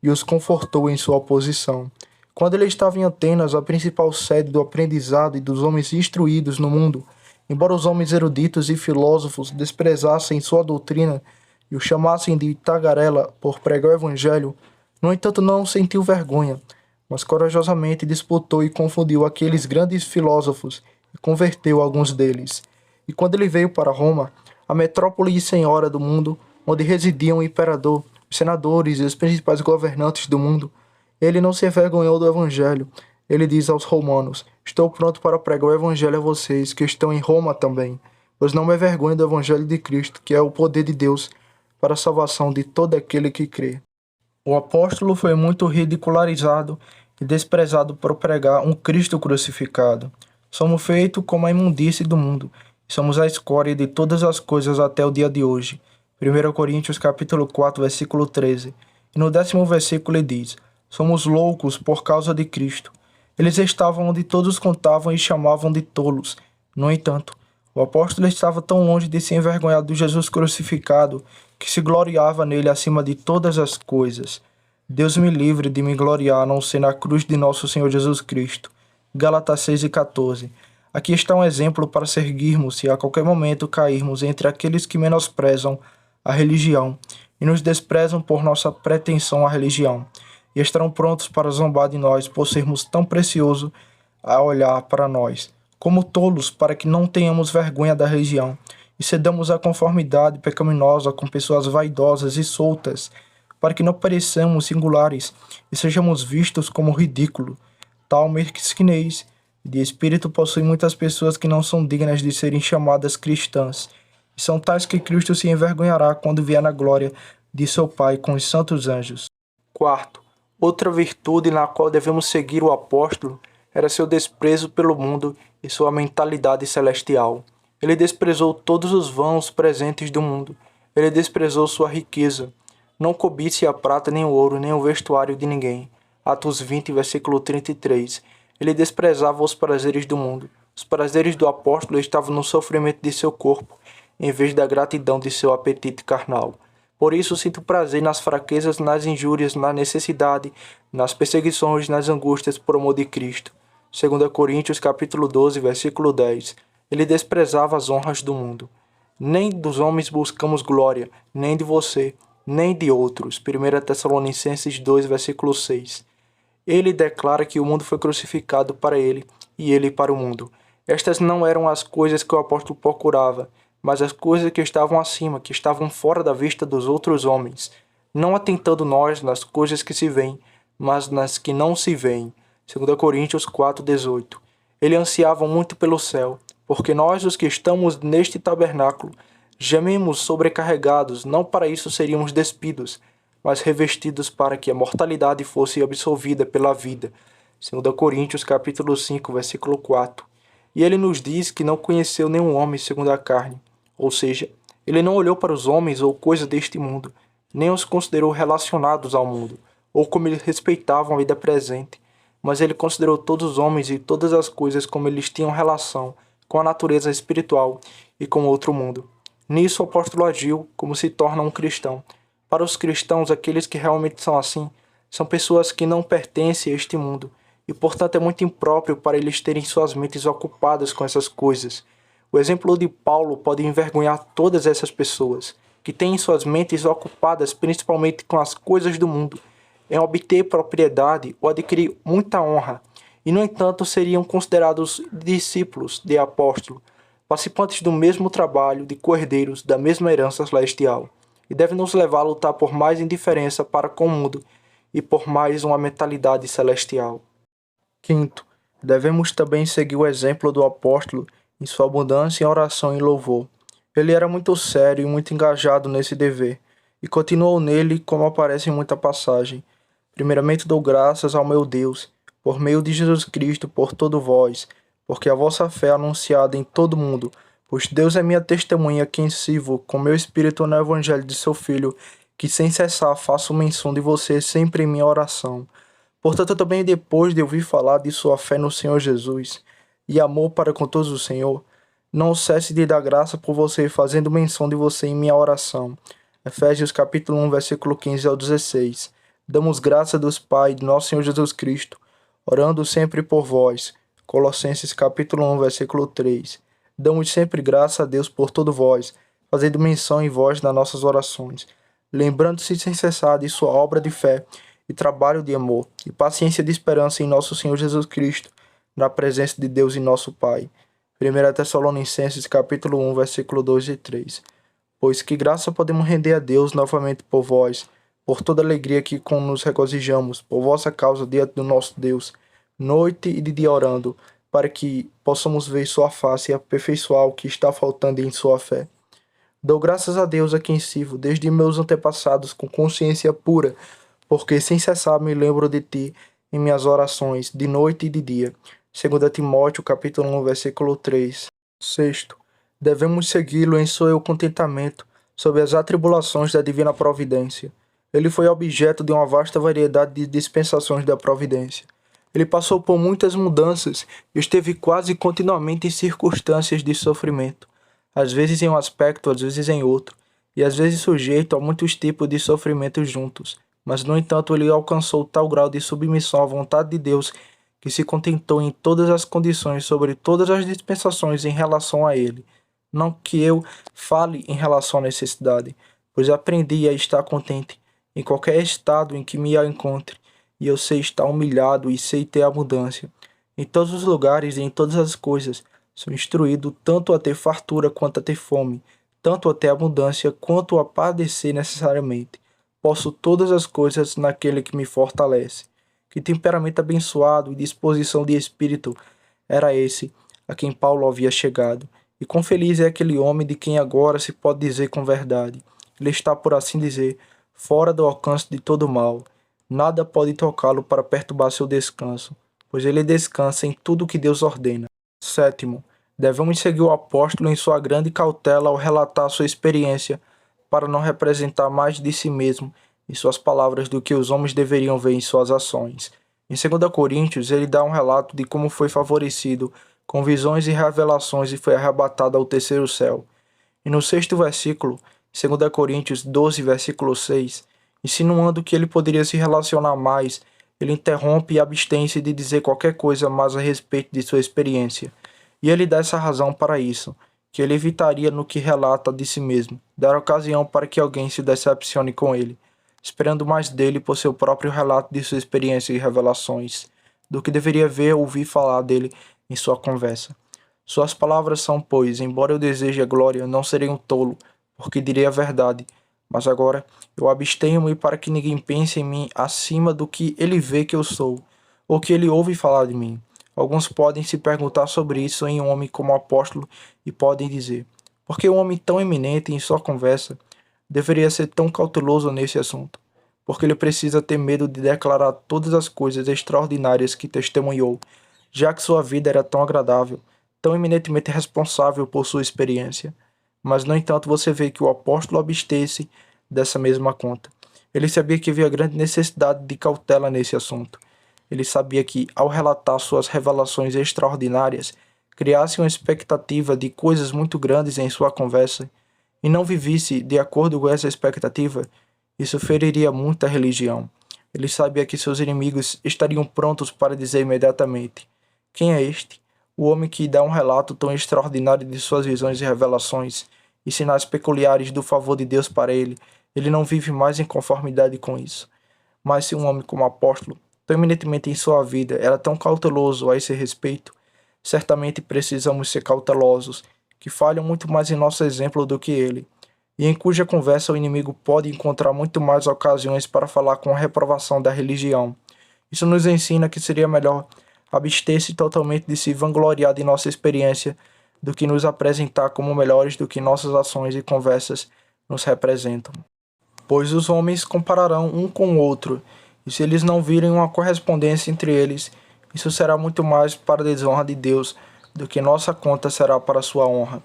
e os confortou em sua posição. Quando ele estava em Atenas, a principal sede do aprendizado e dos homens instruídos no mundo, embora os homens eruditos e filósofos desprezassem sua doutrina e o chamassem de tagarela por pregar o evangelho, no entanto não sentiu vergonha, mas corajosamente disputou e confundiu aqueles grandes filósofos e converteu alguns deles. E quando ele veio para Roma, a metrópole e senhora do mundo, onde residiam o imperador, os senadores e os principais governantes do mundo, ele não se envergonhou do evangelho. Ele diz aos romanos: estou pronto para pregar o evangelho a vocês que estão em Roma também, pois não me envergonho do evangelho de Cristo, que é o poder de Deus para a salvação de todo aquele que crê. O apóstolo foi muito ridicularizado e desprezado por pregar um Cristo crucificado. Somos feitos como a imundície do mundo, e somos a escória de todas as coisas até o dia de hoje. 1 Coríntios capítulo 4, versículo 13. E no 10º versículo ele diz: somos loucos por causa de Cristo. Eles estavam onde todos contavam e chamavam de tolos. No entanto, o apóstolo estava tão longe de se envergonhar do Jesus crucificado que se gloriava nele acima de todas as coisas. Deus me livre de me gloriar a não ser na cruz de nosso Senhor Jesus Cristo. Gálatas 6:14. Aqui está um exemplo para seguirmos se a qualquer momento cairmos entre aqueles que menosprezam a religião e nos desprezam por nossa pretensão à religião, e estarão prontos para zombar de nós por sermos tão preciosos a olhar para nós, como tolos, para que não tenhamos vergonha da religião e cedamos à conformidade pecaminosa com pessoas vaidosas e soltas, para que não pareçamos singulares e sejamos vistos como ridículo. Tal mesquinez de espírito possui muitas pessoas que não são dignas de serem chamadas cristãs, e são tais que Cristo se envergonhará quando vier na glória de seu Pai com os santos anjos. Quarto, outra virtude na qual devemos seguir o apóstolo era seu desprezo pelo mundo e sua mentalidade celestial. Ele desprezou todos os vãos presentes do mundo. Ele desprezou sua riqueza. Não cobice a prata, nem o ouro, nem o vestuário de ninguém. Atos 20, versículo 33. Ele desprezava os prazeres do mundo. Os prazeres do apóstolo estavam no sofrimento de seu corpo, em vez da gratidão de seu apetite carnal. Por isso sinto prazer nas fraquezas, nas injúrias, na necessidade, nas perseguições, nas angústias por amor de Cristo. 2 Coríntios capítulo 12, versículo 10. Ele desprezava as honras do mundo. Nem dos homens buscamos glória, nem de você, nem de outros. 1 Tessalonicenses 2, versículo 6. Ele declara que o mundo foi crucificado para ele e ele para o mundo. Estas não eram as coisas que o apóstolo procurava, mas as coisas que estavam acima, que estavam fora da vista dos outros homens, não atentando nós nas coisas que se veem, mas nas que não se veem. 2 Coríntios 4,18. Ele ansiava muito pelo céu, porque nós, os que estamos neste tabernáculo, gememos sobrecarregados, não para isso seríamos despidos, mas revestidos para que a mortalidade fosse absolvida pela vida. 2 Coríntios capítulo 5, versículo 4. E ele nos diz que não conheceu nenhum homem segundo a carne, ou seja, ele não olhou para os homens ou coisas deste mundo, nem os considerou relacionados ao mundo, ou como eles respeitavam a vida presente, mas ele considerou todos os homens e todas as coisas como eles tinham relação com a natureza espiritual e com outro mundo. Nisso o apóstolo agiu como se torna um cristão. Para os cristãos, aqueles que realmente são assim, são pessoas que não pertencem a este mundo, e portanto é muito impróprio para eles terem suas mentes ocupadas com essas coisas. O exemplo de Paulo pode envergonhar todas essas pessoas, que têm suas mentes ocupadas principalmente com as coisas do mundo, em obter propriedade ou adquirir muita honra, e no entanto seriam considerados discípulos de apóstolo, participantes do mesmo trabalho de cordeiros da mesma herança celestial, e deve nos levar a lutar por mais indiferença para com o mundo e por mais uma mentalidade celestial. Quinto, devemos também seguir o exemplo do apóstolo em sua abundância em oração e louvor. Ele era muito sério e muito engajado nesse dever, e continuou nele como aparece em muita passagem. Primeiramente dou graças ao meu Deus, por meio de Jesus Cristo, por todo vós, porque a vossa fé é anunciada em todo mundo, pois Deus é minha testemunha quem sirvo com meu espírito no evangelho de seu Filho, que sem cessar faço menção de você sempre em minha oração. Portanto, também depois de ouvir falar de sua fé no Senhor Jesus e amor para com todos o Senhor, não cesse de dar graça por você, fazendo menção de você em minha oração. Efésios capítulo 1, versículo 15 ao 16. Damos graça a Deus Pai de nosso Senhor Jesus Cristo, orando sempre por vós. Colossenses capítulo 1, versículo 3. Damos sempre graça a Deus por todo vós, fazendo menção em vós nas nossas orações, lembrando-se sem cessar de sua obra de fé e trabalho de amor e paciência de esperança em nosso Senhor Jesus Cristo, na presença de Deus e nosso Pai. 1 Tessalonicenses capítulo 1, versículo 2 e 3. Pois que graça podemos render a Deus novamente por vós, por toda alegria que com nos regozijamos, por vossa causa diante do nosso Deus, noite e de dia orando, para que possamos ver sua face e aperfeiçoar o que está faltando em sua fé. Dou graças a Deus a quem sirvo, desde meus antepassados, com consciência pura, porque sem cessar me lembro de ti em minhas orações, de noite e de dia. 2 Timóteo capítulo 1, versículo 3. Sexto, devemos segui-lo em seu contentamento sob as atribulações da divina providência. Ele foi objeto de uma vasta variedade de dispensações da providência. Ele passou por muitas mudanças e esteve quase continuamente em circunstâncias de sofrimento, às vezes em um aspecto, às vezes em outro, e às vezes sujeito a muitos tipos de sofrimentos juntos. Mas, no entanto, ele alcançou tal grau de submissão à vontade de Deus que se contentou em todas as condições sobre todas as dispensações em relação a ele. Não que eu fale em relação à necessidade, pois aprendi a estar contente em qualquer estado em que me encontre, e eu sei estar humilhado e sei ter abundância. Em todos os lugares e em todas as coisas, sou instruído tanto a ter fartura quanto a ter fome, tanto a ter abundância quanto a padecer necessariamente. Posso todas as coisas naquele que me fortalece. Que temperamento abençoado e disposição de espírito era esse a quem Paulo havia chegado. E quão feliz é aquele homem de quem agora se pode dizer com verdade. Ele está, por assim dizer, fora do alcance de todo mal. Nada pode tocá-lo para perturbar seu descanso, pois ele descansa em tudo que Deus ordena. Sétimo, devemos seguir o apóstolo em sua grande cautela ao relatar sua experiência, para não representar mais de si mesmo em suas palavras do que os homens deveriam ver em suas ações. Em 2 Coríntios, ele dá um relato de como foi favorecido com visões e revelações e foi arrebatado ao terceiro céu. E no sexto versículo, 2 Coríntios 12, versículo 6, insinuando que ele poderia se relacionar mais, ele interrompe e abstém-se de dizer qualquer coisa mais a respeito de sua experiência. E ele dá essa razão para isso. que ele evitaria no que relata de si mesmo, dar ocasião para que alguém se decepcione com ele, esperando mais dele por seu próprio relato de sua experiência e revelações, do que deveria ver ou ouvir falar dele em sua conversa. Suas palavras são, pois, embora eu deseje a glória, não serei um tolo, porque direi a verdade. Mas agora eu abstenho-me para que ninguém pense em mim acima do que ele vê que eu sou, ou que ele ouve falar de mim. Alguns podem se perguntar sobre isso em um homem como apóstolo e podem dizer: por que um homem tão eminente em sua conversa deveria ser tão cauteloso nesse assunto? Porque ele precisa ter medo de declarar todas as coisas extraordinárias que testemunhou, já que sua vida era tão agradável, tão eminentemente responsável por sua experiência. Mas, no entanto, você vê que o apóstolo absteve dessa mesma conta. Ele sabia que havia grande necessidade de cautela nesse assunto. Ele sabia que, ao relatar suas revelações extraordinárias, criasse uma expectativa de coisas muito grandes em sua conversa, e não vivesse de acordo com essa expectativa, isso feriria muito a religião. Ele sabia que seus inimigos estariam prontos para dizer imediatamente: quem é este? O homem que dá um relato tão extraordinário de suas visões e revelações, e sinais peculiares do favor de Deus para ele não vive mais em conformidade com isso. Mas se um homem como apóstolo, tão eminentemente em sua vida, era tão cauteloso a esse respeito, certamente precisamos ser cautelosos, que falham muito mais em nosso exemplo do que ele, e em cuja conversa o inimigo pode encontrar muito mais ocasiões para falar com a reprovação da religião. Isso nos ensina que seria melhor abster-se totalmente de se vangloriar de nossa experiência do que nos apresentar como melhores do que nossas ações e conversas nos representam. Pois os homens compararão um com o outro, e se eles não virem uma correspondência entre eles, isso será muito mais para a desonra de Deus do que nossa conta será para a sua honra.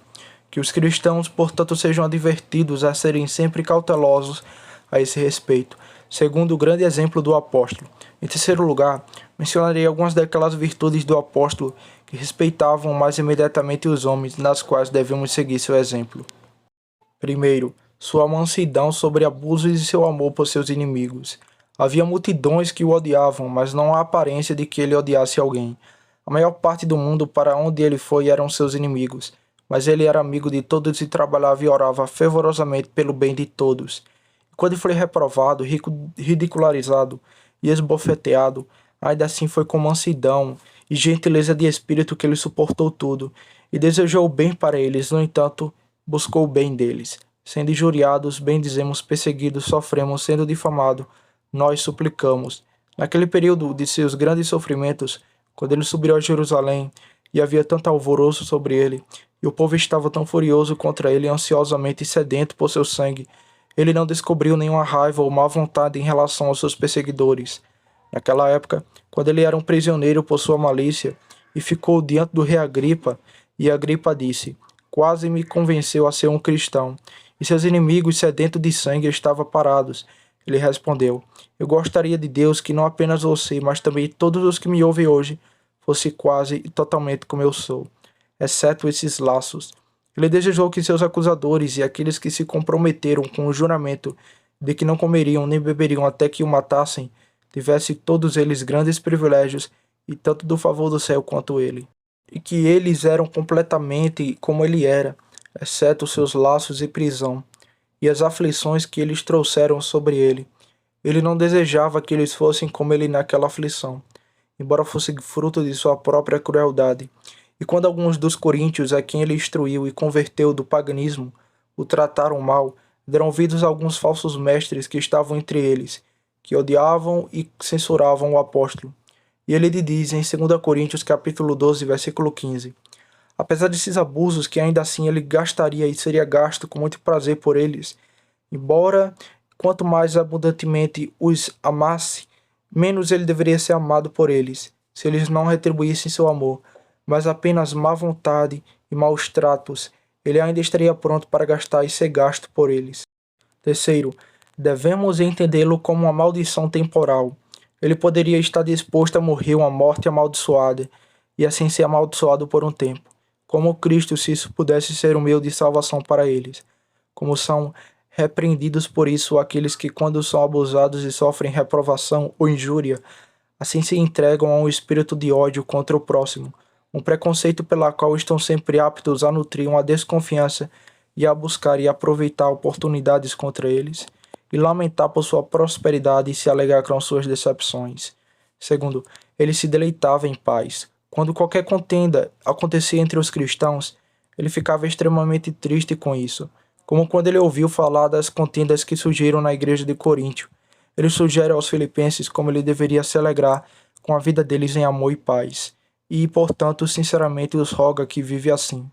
Que os cristãos, portanto, sejam advertidos a serem sempre cautelosos a esse respeito, segundo o grande exemplo do apóstolo. Em terceiro lugar, mencionarei algumas daquelas virtudes do apóstolo que respeitavam mais imediatamente os homens, nas quais devemos seguir seu exemplo. Primeiro, sua mansidão sobre abusos e seu amor por seus inimigos. Havia multidões que o odiavam, mas não há aparência de que ele odiasse alguém. A maior parte do mundo para onde ele foi eram seus inimigos, mas ele era amigo de todos e trabalhava e orava fervorosamente pelo bem de todos. Quando foi reprovado, ridicularizado e esbofeteado, ainda assim foi com mansidão e gentileza de espírito que ele suportou tudo, e desejou o bem para eles, no entanto, buscou o bem deles. Sendo injuriados, bendizemos, perseguidos, sofremos, sendo difamados, nós suplicamos. Naquele período de seus grandes sofrimentos, quando ele subiu a Jerusalém, e havia tanto alvoroço sobre ele, e o povo estava tão furioso contra ele, ansiosamente sedento por seu sangue, ele não descobriu nenhuma raiva ou má vontade em relação aos seus perseguidores. Naquela época, quando ele era um prisioneiro por sua malícia, e ficou diante do rei Agripa, e Agripa disse: quase me convenceu a ser um cristão, e seus inimigos sedentos de sangue estavam parados. Ele respondeu: eu gostaria de Deus que não apenas você, mas também todos os que me ouvem hoje, fosse quase e totalmente como eu sou, exceto esses laços. Ele desejou que seus acusadores e aqueles que se comprometeram com o juramento de que não comeriam nem beberiam até que o matassem, tivessem todos eles grandes privilégios, e tanto do favor do céu quanto ele. E que eles eram completamente como ele era, exceto seus laços e prisão, e as aflições que eles trouxeram sobre ele. Ele não desejava que eles fossem como ele naquela aflição, embora fosse fruto de sua própria crueldade. E quando alguns dos coríntios, a quem ele instruiu e converteu do paganismo, o trataram mal, deram ouvidos a alguns falsos mestres que estavam entre eles, que odiavam e censuravam o apóstolo. E ele lhe diz em 2 Coríntios capítulo 12, versículo 15: apesar desses abusos que ainda assim ele gastaria e seria gasto com muito prazer por eles, embora quanto mais abundantemente os amasse, menos ele deveria ser amado por eles, se eles não retribuíssem seu amor, mas apenas má vontade e maus tratos, ele ainda estaria pronto para gastar e ser gasto por eles. Terceiro, devemos entendê-lo como uma maldição temporal. Ele poderia estar disposto a morrer uma morte amaldiçoada, e assim ser amaldiçoado por um tempo, como Cristo, se isso pudesse ser um meio de salvação para eles. Como são repreendidos por isso aqueles que, quando são abusados e sofrem reprovação ou injúria, assim se entregam a um espírito de ódio contra o próximo, um preconceito pela qual estão sempre aptos a nutrir uma desconfiança e a buscar e aproveitar oportunidades contra eles, e lamentar por sua prosperidade e se alegrar com suas decepções. Segundo, ele se deleitava em paz. Quando qualquer contenda acontecia entre os cristãos, ele ficava extremamente triste com isso, como quando ele ouviu falar das contendas que surgiram na igreja de Coríntio. Ele sugere aos filipenses como ele deveria se alegrar com a vida deles em amor e paz, e, portanto, sinceramente os roga que vive assim.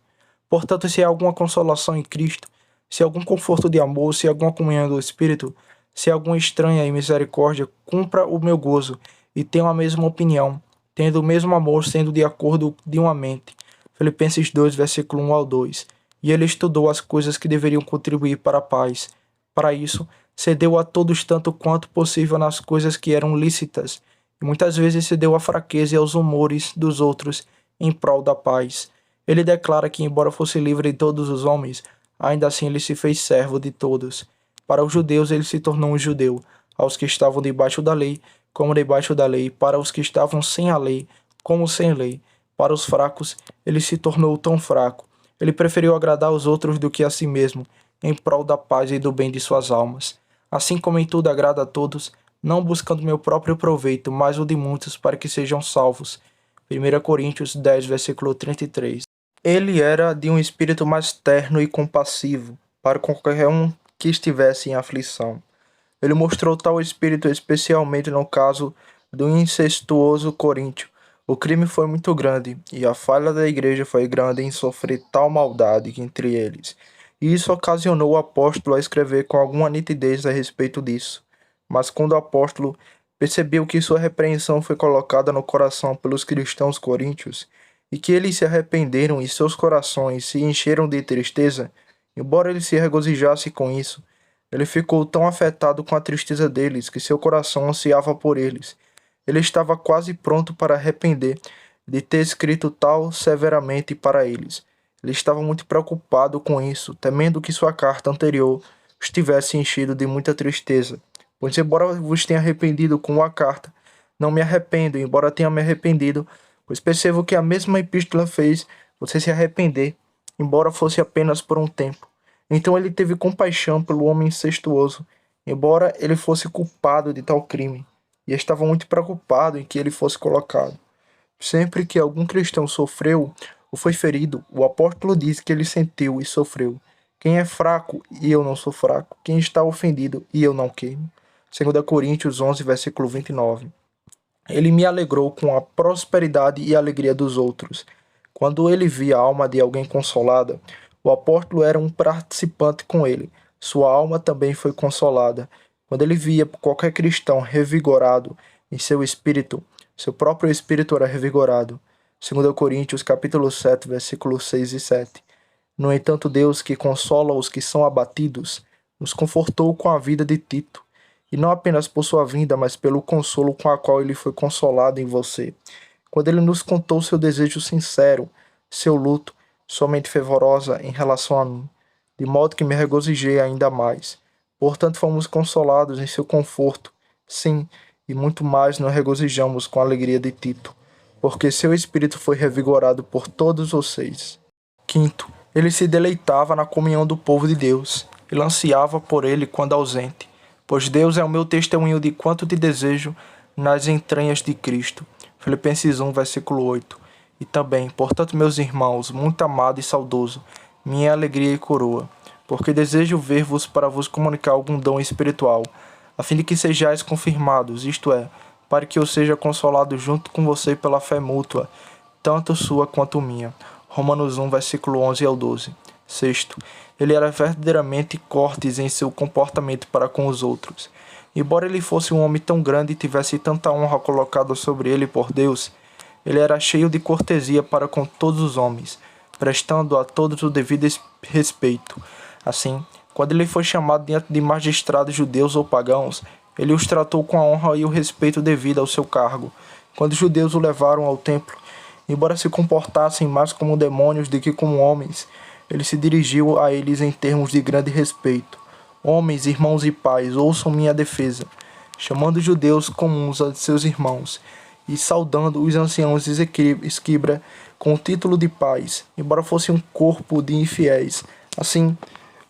Portanto, se há alguma consolação em Cristo, se há algum conforto de amor, se há alguma comunhão do Espírito, se há alguma estranha e misericórdia, cumpra o meu gozo, e tenham a mesma opinião, tendo o mesmo amor, sendo de acordo de uma mente. Filipenses 2, versículo 1 ao 2. E ele estudou as coisas que deveriam contribuir para a paz. Para isso, cedeu a todos tanto quanto possível nas coisas que eram lícitas, e muitas vezes cedeu à fraqueza e aos humores dos outros em prol da paz. Ele declara que, embora fosse livre de todos os homens, ainda assim ele se fez servo de todos. Para os judeus ele se tornou um judeu, aos que estavam debaixo da lei, como debaixo da lei, para os que estavam sem a lei, como sem lei. Para os fracos, ele se tornou tão fraco. Ele preferiu agradar aos outros do que a si mesmo, em prol da paz e do bem de suas almas. Assim como em tudo agrada a todos, não buscando meu próprio proveito, mas o de muitos, para que sejam salvos. 1 Coríntios 10, versículo 33. Ele era de um espírito mais terno e compassivo, para com qualquer um que estivesse em aflição. Ele mostrou tal espírito especialmente no caso do incestuoso Coríntio. O crime foi muito grande, e a falha da igreja foi grande em sofrer tal maldade entre eles. E isso ocasionou o apóstolo a escrever com alguma nitidez a respeito disso. Mas quando o apóstolo percebeu que sua repreensão foi colocada no coração pelos cristãos coríntios, e que eles se arrependeram e seus corações se encheram de tristeza, embora ele se regozijasse com isso, ele ficou tão afetado com a tristeza deles que seu coração ansiava por eles. Ele estava quase pronto para arrepender de ter escrito tal severamente para eles. Ele estava muito preocupado com isso, temendo que sua carta anterior os tivesse enchido de muita tristeza. Pois, embora vos tenha arrependido com a carta, não me arrependo, embora tenha me arrependido, pois percebo que a mesma epístola fez você se arrepender, embora fosse apenas por um tempo. Então ele teve compaixão pelo homem incestuoso, embora ele fosse culpado de tal crime, e estava muito preocupado em que ele fosse colocado. Sempre que algum cristão sofreu ou foi ferido, o apóstolo diz que ele sentiu e sofreu. Quem é fraco e eu não sou fraco? Quem está ofendido e eu não queimo? 2 Coríntios 11, versículo 29. Ele me alegrou com a prosperidade e alegria dos outros. Quando ele via a alma de alguém consolada, o apóstolo era um participante com ele. Sua alma também foi consolada. Quando ele via qualquer cristão revigorado em seu espírito, seu próprio espírito era revigorado. 2 Coríntios capítulo 7, versículos 6 e 7. No entanto, Deus, que consola os que são abatidos, nos confortou com a vida de Tito, e não apenas por sua vinda, mas pelo consolo com a qual ele foi consolado em você. Quando ele nos contou seu desejo sincero, seu luto, sua mente fervorosa em relação a mim, de modo que me regozijei ainda mais. Portanto, fomos consolados em seu conforto, sim, e muito mais nos regozijamos com a alegria de Tito, porque seu espírito foi revigorado por todos vocês. Quinto, ele se deleitava na comunhão do povo de Deus. Ele ansiava por ele quando ausente, pois Deus é o meu testemunho de quanto te desejo nas entranhas de Cristo. Filipenses 1, versículo 8. E também, portanto, meus irmãos, muito amado e saudoso, minha alegria e coroa, porque desejo ver-vos para vos comunicar algum dom espiritual, a fim de que sejais confirmados, isto é, para que eu seja consolado junto com você pela fé mútua, tanto sua quanto minha. Romanos 1, versículo 11 ao 12. Sexto, ele era verdadeiramente cortes em seu comportamento para com os outros. Embora ele fosse um homem tão grande e tivesse tanta honra colocada sobre ele por Deus, ele era cheio de cortesia para com todos os homens, prestando a todos o devido respeito. Assim, quando ele foi chamado diante de magistrados judeus ou pagãos, ele os tratou com a honra e o respeito devido ao seu cargo. Quando os judeus o levaram ao templo, embora se comportassem mais como demônios do que como homens, ele se dirigiu a eles em termos de grande respeito. Homens, irmãos e pais, ouçam minha defesa, chamando os judeus comuns a seus irmãos, e saudando os anciãos de Esquibra com o título de pais, embora fosse um corpo de infiéis. Assim,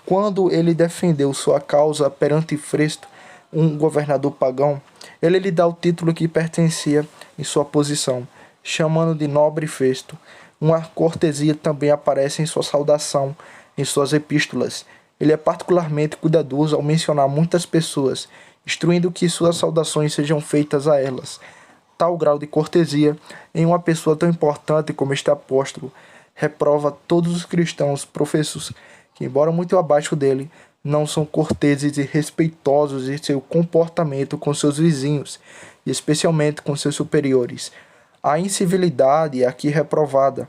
quando ele defendeu sua causa perante Festo, um governador pagão, ele lhe dá o título que pertencia em sua posição, chamando de nobre Festo. Uma cortesia também aparece em sua saudação, em suas epístolas. Ele é particularmente cuidadoso ao mencionar muitas pessoas, instruindo que suas saudações sejam feitas a elas. Tal grau de cortesia em uma pessoa tão importante como este apóstolo reprova todos os cristãos professos que, embora muito abaixo dele, não são corteses e respeitosos em seu comportamento com seus vizinhos, e especialmente com seus superiores. A incivilidade é aqui reprovada,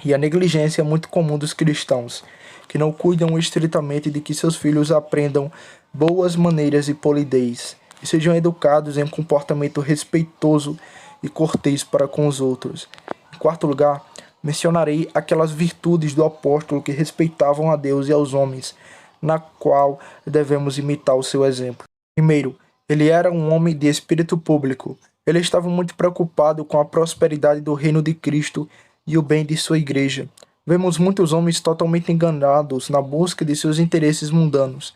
e a negligência é muito comum dos cristãos, que não cuidam estritamente de que seus filhos aprendam boas maneiras e polidez, e sejam educados em um comportamento respeitoso e cortês para com os outros. Em quarto lugar, mencionarei aquelas virtudes do apóstolo que respeitavam a Deus e aos homens, na qual devemos imitar o seu exemplo. Primeiro, ele era um homem de espírito público. Ele estava muito preocupado com a prosperidade do reino de Cristo e o bem de sua igreja. Vemos muitos homens totalmente enganados na busca de seus interesses mundanos.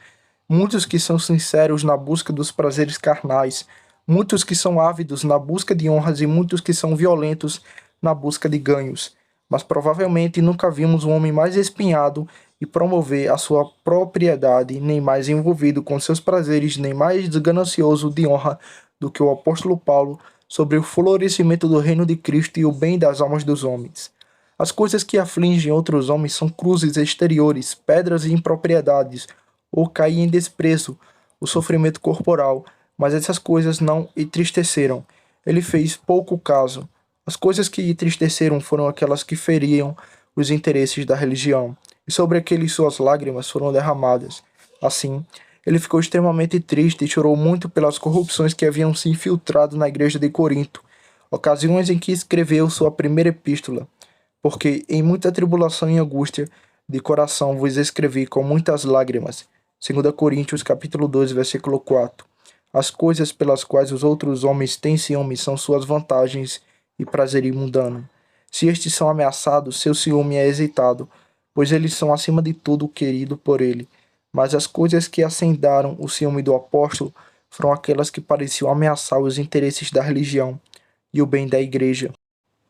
Muitos que são sinceros na busca dos prazeres carnais. Muitos que são ávidos na busca de honras e muitos que são violentos na busca de ganhos. Mas provavelmente nunca vimos um homem mais espinhado e promover a sua propriedade, nem mais envolvido com seus prazeres, nem mais ganancioso de honra do que o apóstolo Paulo sobre o florescimento do reino de Cristo e o bem das almas dos homens. As coisas que afligem outros homens são cruzes exteriores, pedras e impropriedades, ou cair em desprezo, o sofrimento corporal, mas essas coisas não entristeceram. Ele fez pouco caso. As coisas que entristeceram foram aquelas que feriam os interesses da religião, e sobre aqueles suas lágrimas foram derramadas. Assim, ele ficou extremamente triste e chorou muito pelas corrupções que haviam se infiltrado na igreja de Corinto, ocasiões em que escreveu sua primeira epístola. Porque em muita tribulação e angústia de coração vos escrevi com muitas lágrimas. 2 Coríntios capítulo 2, versículo 4. As coisas pelas quais os outros homens têm ciúme são suas vantagens e prazer mundano. Se estes são ameaçados, seu ciúme é hesitado, pois eles são acima de tudo querido por ele. Mas as coisas que acendaram o ciúme do apóstolo foram aquelas que pareciam ameaçar os interesses da religião e o bem da igreja.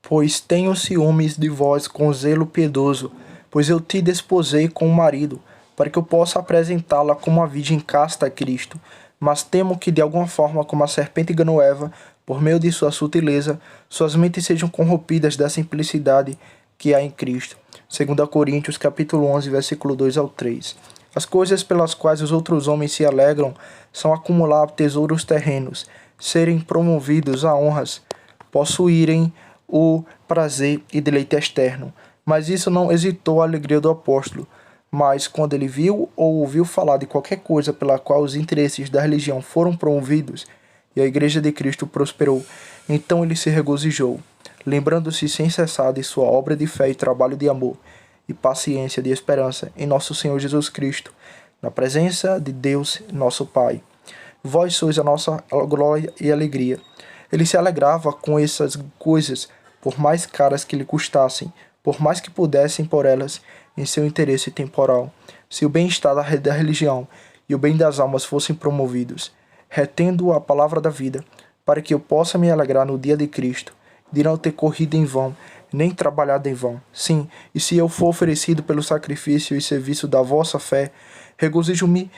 Pois tenho ciúmes de vós com zelo piedoso, pois eu te desposei com o marido, para que eu possa apresentá-la como a virgem casta a Cristo. Mas temo que de alguma forma, como a serpente enganou Eva, por meio de sua sutileza, suas mentes sejam corrompidas da simplicidade que há em Cristo. 2 Coríntios capítulo 11, versículo 2 ao 3. As coisas pelas quais os outros homens se alegram são acumular tesouros terrenos, serem promovidos a honras, possuírem o prazer e deleite externo. Mas isso não hesitou a alegria do apóstolo. Mas quando ele viu ou ouviu falar de qualquer coisa pela qual os interesses da religião foram promovidos e a igreja de Cristo prosperou, então ele se regozijou, lembrando-se sem cessar de sua obra de fé e trabalho de amor e paciência de esperança em nosso Senhor Jesus Cristo, na presença de Deus, nosso Pai. Vós sois a nossa glória e alegria. Ele se alegrava com essas coisas, por mais caras que lhe custassem, por mais que pudessem por elas em seu interesse temporal. Se o bem-estar da religião e o bem das almas fossem promovidos, retendo a palavra da vida, para que eu possa me alegrar no dia de Cristo, de não ter corrido em vão, nem trabalhado em vão. Sim, e se eu for oferecido pelo sacrifício e serviço da vossa fé, regozijo-me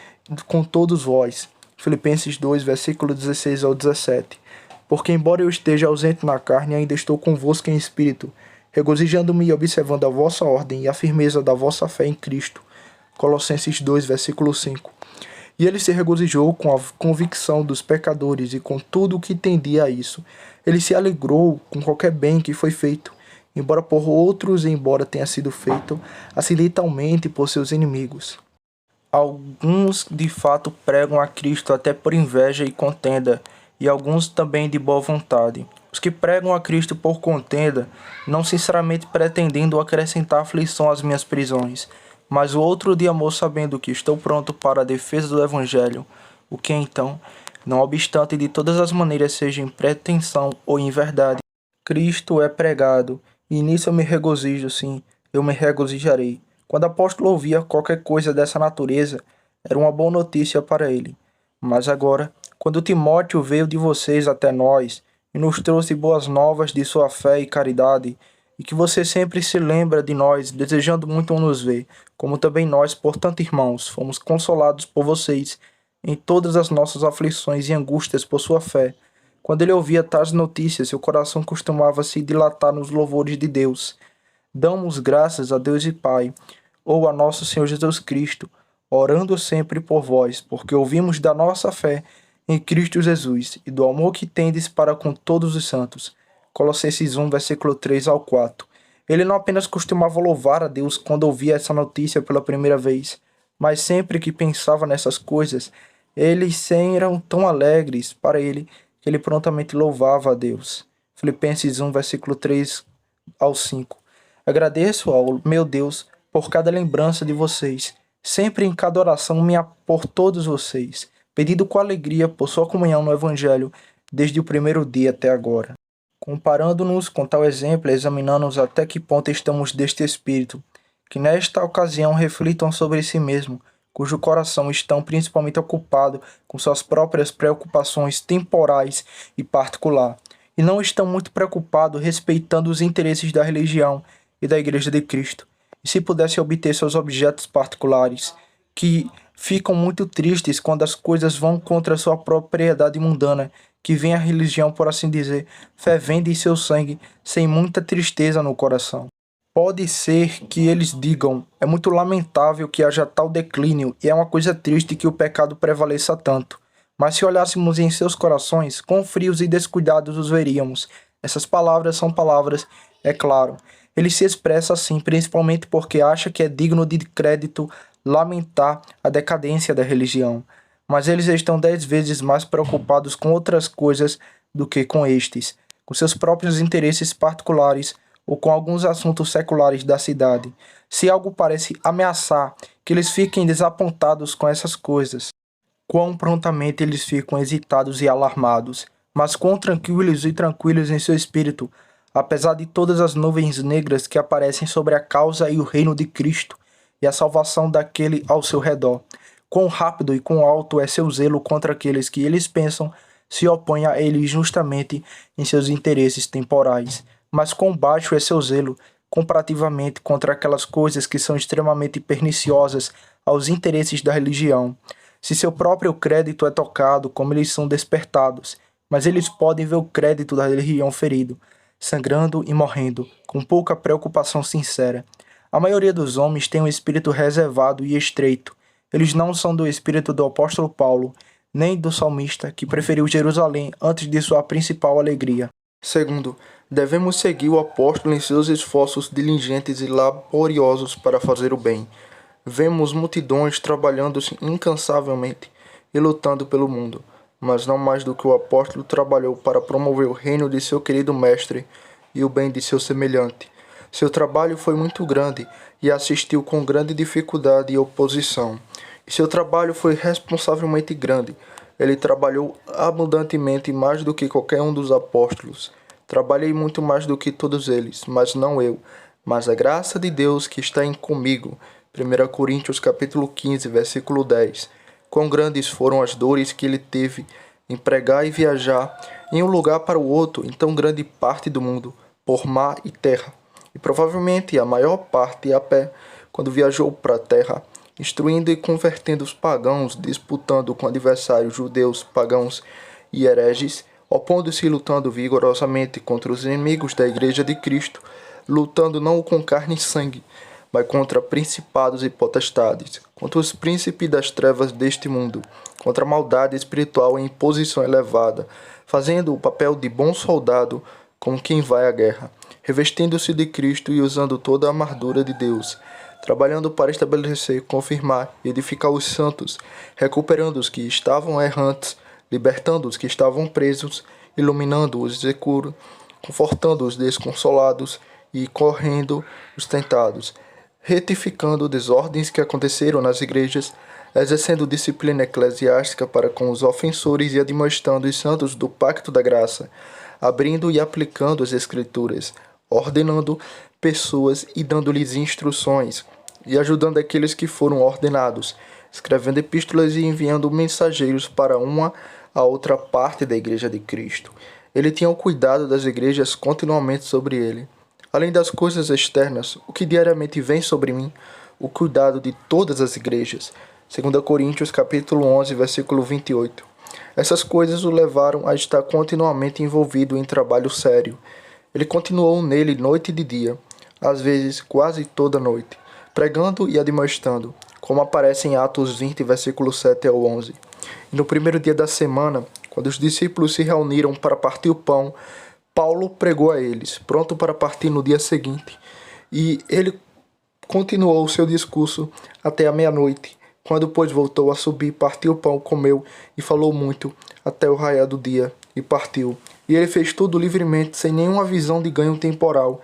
com todos vós. Filipenses 2, versículo 16 ao 17. Porque embora eu esteja ausente na carne, ainda estou convosco em espírito, regozijando-me e observando a vossa ordem e a firmeza da vossa fé em Cristo. Colossenses 2, versículo 5. E ele se regozijou com a convicção dos pecadores e com tudo o que tendia a isso. Ele se alegrou com qualquer bem que foi feito, embora por outros e embora tenha sido feito acidentalmente por seus inimigos. Alguns de fato pregam a Cristo até por inveja e contenda, e alguns também de boa vontade. Os que pregam a Cristo por contenda, não sinceramente pretendendo acrescentar aflição às minhas prisões, mas o outro de amor, sabendo que estou pronto para a defesa do Evangelho, o que então, não obstante de todas as maneiras seja em pretensão ou em verdade, Cristo é pregado, E nisso eu me regozijo, sim, eu me regozijarei. Quando o apóstolo ouvia qualquer coisa dessa natureza, era uma boa notícia para ele. Mas agora, quando Timóteo veio de vocês até nós e nos trouxe boas novas de sua fé e caridade, e que você sempre se lembra de nós, desejando muito nos ver, como também nós, portanto, irmãos, fomos consolados por vocês em todas as nossas aflições e angústias por sua fé. Quando ele ouvia tais notícias, seu coração costumava se dilatar nos louvores de Deus. Damos graças a Deus e Pai, ou a nosso Senhor Jesus Cristo, orando sempre por vós, porque ouvimos da nossa fé em Cristo Jesus e do amor que tendes para com todos os santos. Colossenses 1, versículo 3 ao 4. Ele não apenas costumava louvar a Deus quando ouvia essa notícia pela primeira vez, mas sempre que pensava nessas coisas, eles eram tão alegres para ele que ele prontamente louvava a Deus. Filipenses 1, versículo 3 ao 5. Agradeço ao meu Deus por cada lembrança de vocês, sempre em cada oração minha por todos vocês, pedindo com alegria por sua comunhão no Evangelho, desde o primeiro dia até agora. Comparando-nos com tal exemplo, examinando-nos até que ponto estamos deste espírito, que nesta ocasião reflitam sobre si mesmo, cujo coração estão principalmente ocupado com suas próprias preocupações temporais e particular, e não estão muito preocupados respeitando os interesses da religião e da Igreja de Cristo. E se pudessem obter seus objetos particulares, que ficam muito tristes quando as coisas vão contra a sua propriedade mundana, que vem a religião, por assim dizer, fervendo em seu sangue, sem muita tristeza no coração. Pode ser que eles digam, é muito lamentável que haja tal declínio e é uma coisa triste que o pecado prevaleça tanto. Mas se olhássemos em seus corações, quão frios e descuidados os veríamos. Essas palavras são palavras, é claro. Ele se expressa assim, principalmente porque acha que é digno de crédito lamentar a decadência da religião. Mas eles estão 10 vezes mais preocupados com outras coisas do que com estes, com seus próprios interesses particulares ou com alguns assuntos seculares da cidade. Se algo parece ameaçar que eles fiquem desapontados com essas coisas, quão prontamente eles ficam hesitados e alarmados, mas quão tranquilos e tranquilos em seu espírito, apesar de todas as nuvens negras que aparecem sobre a causa e o reino de Cristo e a salvação daquele ao seu redor. Quão rápido e quão alto é seu zelo contra aqueles que eles pensam se opõem a ele justamente em seus interesses temporais, mas quão baixo é seu zelo comparativamente contra aquelas coisas que são extremamente perniciosas aos interesses da religião. Se seu próprio crédito é tocado, como eles são despertados, mas eles podem ver o crédito da religião ferido, sangrando e morrendo, com pouca preocupação sincera. A maioria dos homens tem um espírito reservado e estreito. Eles não são do espírito do apóstolo Paulo, nem do salmista, que preferiu Jerusalém antes de sua principal alegria. Segundo, devemos seguir o apóstolo em seus esforços diligentes e laboriosos para fazer o bem. Vemos multidões trabalhando incansavelmente e lutando pelo mundo, mas não mais do que o apóstolo trabalhou para promover o reino de seu querido mestre e o bem de seu semelhante. Seu trabalho foi muito grande e assistiu com grande dificuldade e oposição. E seu trabalho foi responsavelmente grande. Ele trabalhou abundantemente mais do que qualquer um dos apóstolos. Trabalhei muito mais do que todos eles, mas não eu, mas a graça de Deus que está comigo. 1 Coríntios capítulo 15, versículo 10. Quão grandes foram as dores que ele teve em pregar e viajar em um lugar para o outro em tão grande parte do mundo, por mar e terra. E provavelmente a maior parte a pé, quando viajou para a terra, instruindo e convertendo os pagãos, disputando com adversários judeus, pagãos e hereges, opondo-se e lutando vigorosamente contra os inimigos da Igreja de Cristo, lutando não com carne e sangue, mas contra principados e potestades, contra os príncipes das trevas deste mundo, contra a maldade espiritual em posição elevada, fazendo o papel de bom soldado como quem vai à guerra, revestindo-se de Cristo e usando toda a armadura de Deus, trabalhando para estabelecer, confirmar e edificar os santos, recuperando os que estavam errantes, libertando os que estavam presos, iluminando os escuros, confortando os desconsolados e correndo os tentados, retificando desordens que aconteceram nas igrejas, exercendo disciplina eclesiástica para com os ofensores e admoestando os santos do pacto da graça, abrindo e aplicando as Escrituras, ordenando pessoas e dando-lhes instruções, e ajudando aqueles que foram ordenados, escrevendo epístolas e enviando mensageiros para uma a outra parte da Igreja de Cristo. Ele tinha o cuidado das igrejas continuamente sobre ele. Além das coisas externas, o que diariamente vem sobre mim, o cuidado de todas as igrejas. 2 Coríntios capítulo 11, versículo 28. Essas coisas o levaram a estar continuamente envolvido em trabalho sério. Ele continuou nele noite e dia, às vezes quase toda noite, pregando e admoestando, como aparece em Atos 20, versículos 7 ao 11. E no primeiro dia da semana, quando os discípulos se reuniram para partir o pão, Paulo pregou a eles, pronto para partir no dia seguinte. E ele continuou o seu discurso até a meia-noite. Quando, pois, voltou a subir, partiu o pão, comeu e falou muito, até o raiar do dia, e partiu. E ele fez tudo livremente, sem nenhuma visão de ganho temporal.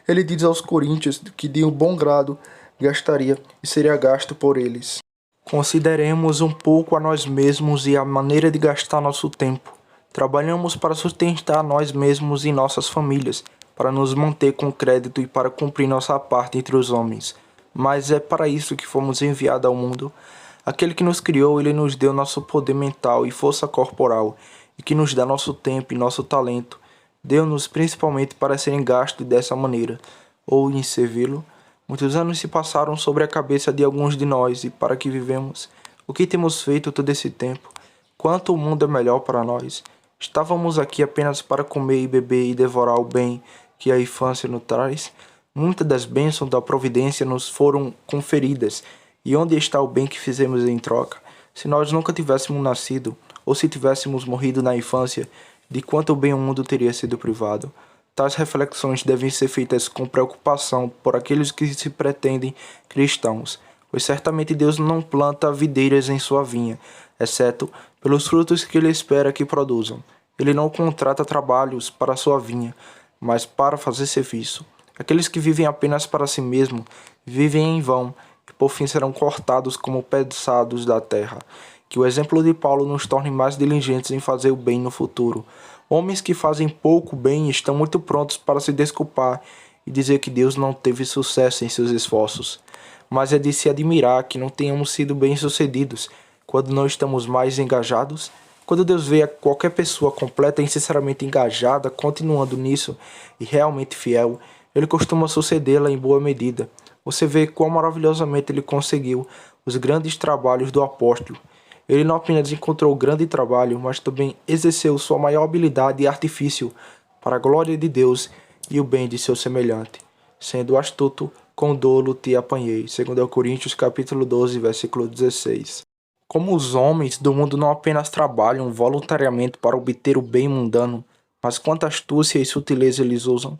Ele diz aos coríntios que de um bom grado gastaria e seria gasto por eles. Consideremos um pouco a nós mesmos e a maneira de gastar nosso tempo. Trabalhamos para sustentar nós mesmos e nossas famílias, para nos manter com crédito e para cumprir nossa parte entre os homens. Mas é para isso que fomos enviados ao mundo. Aquele que nos criou, ele nos deu nosso poder mental e força corporal, e que nos dá nosso tempo e nosso talento. Deu-nos principalmente para serem gastos dessa maneira, ou em servi-lo. Muitos anos se passaram sobre a cabeça de alguns de nós, e para que vivemos? O que temos feito todo esse tempo? Quanto o mundo é melhor para nós? Estávamos aqui apenas para comer e beber e devorar o bem que a infância nos traz? Muitas das bênçãos da providência nos foram conferidas, e onde está o bem que fizemos em troca? Se nós nunca tivéssemos nascido, ou se tivéssemos morrido na infância, de quanto bem o mundo teria sido privado? Tais reflexões devem ser feitas com preocupação por aqueles que se pretendem cristãos, pois certamente Deus não planta videiras em sua vinha, exceto pelos frutos que ele espera que produzam. Ele não contrata trabalhos para sua vinha, mas para fazer serviço. Aqueles que vivem apenas para si mesmo, vivem em vão, e por fim serão cortados como pedaços da terra. Que o exemplo de Paulo nos torne mais diligentes em fazer o bem no futuro. Homens que fazem pouco bem estão muito prontos para se desculpar e dizer que Deus não teve sucesso em seus esforços. Mas é de se admirar que não tenhamos sido bem-sucedidos quando não estamos mais engajados. Quando Deus vê qualquer pessoa completa e sinceramente engajada, continuando nisso e realmente fiel, ele costuma sucedê-la em boa medida. Você vê quão maravilhosamente ele conseguiu os grandes trabalhos do apóstolo. Ele não apenas encontrou o grande trabalho, mas também exerceu sua maior habilidade e artifício para a glória de Deus e o bem de seu semelhante. Sendo astuto, com dolo te apanhei. 2 Coríntios capítulo 12, versículo 16. Como os homens do mundo não apenas trabalham voluntariamente para obter o bem mundano, mas quanta astúcia e sutileza eles usam.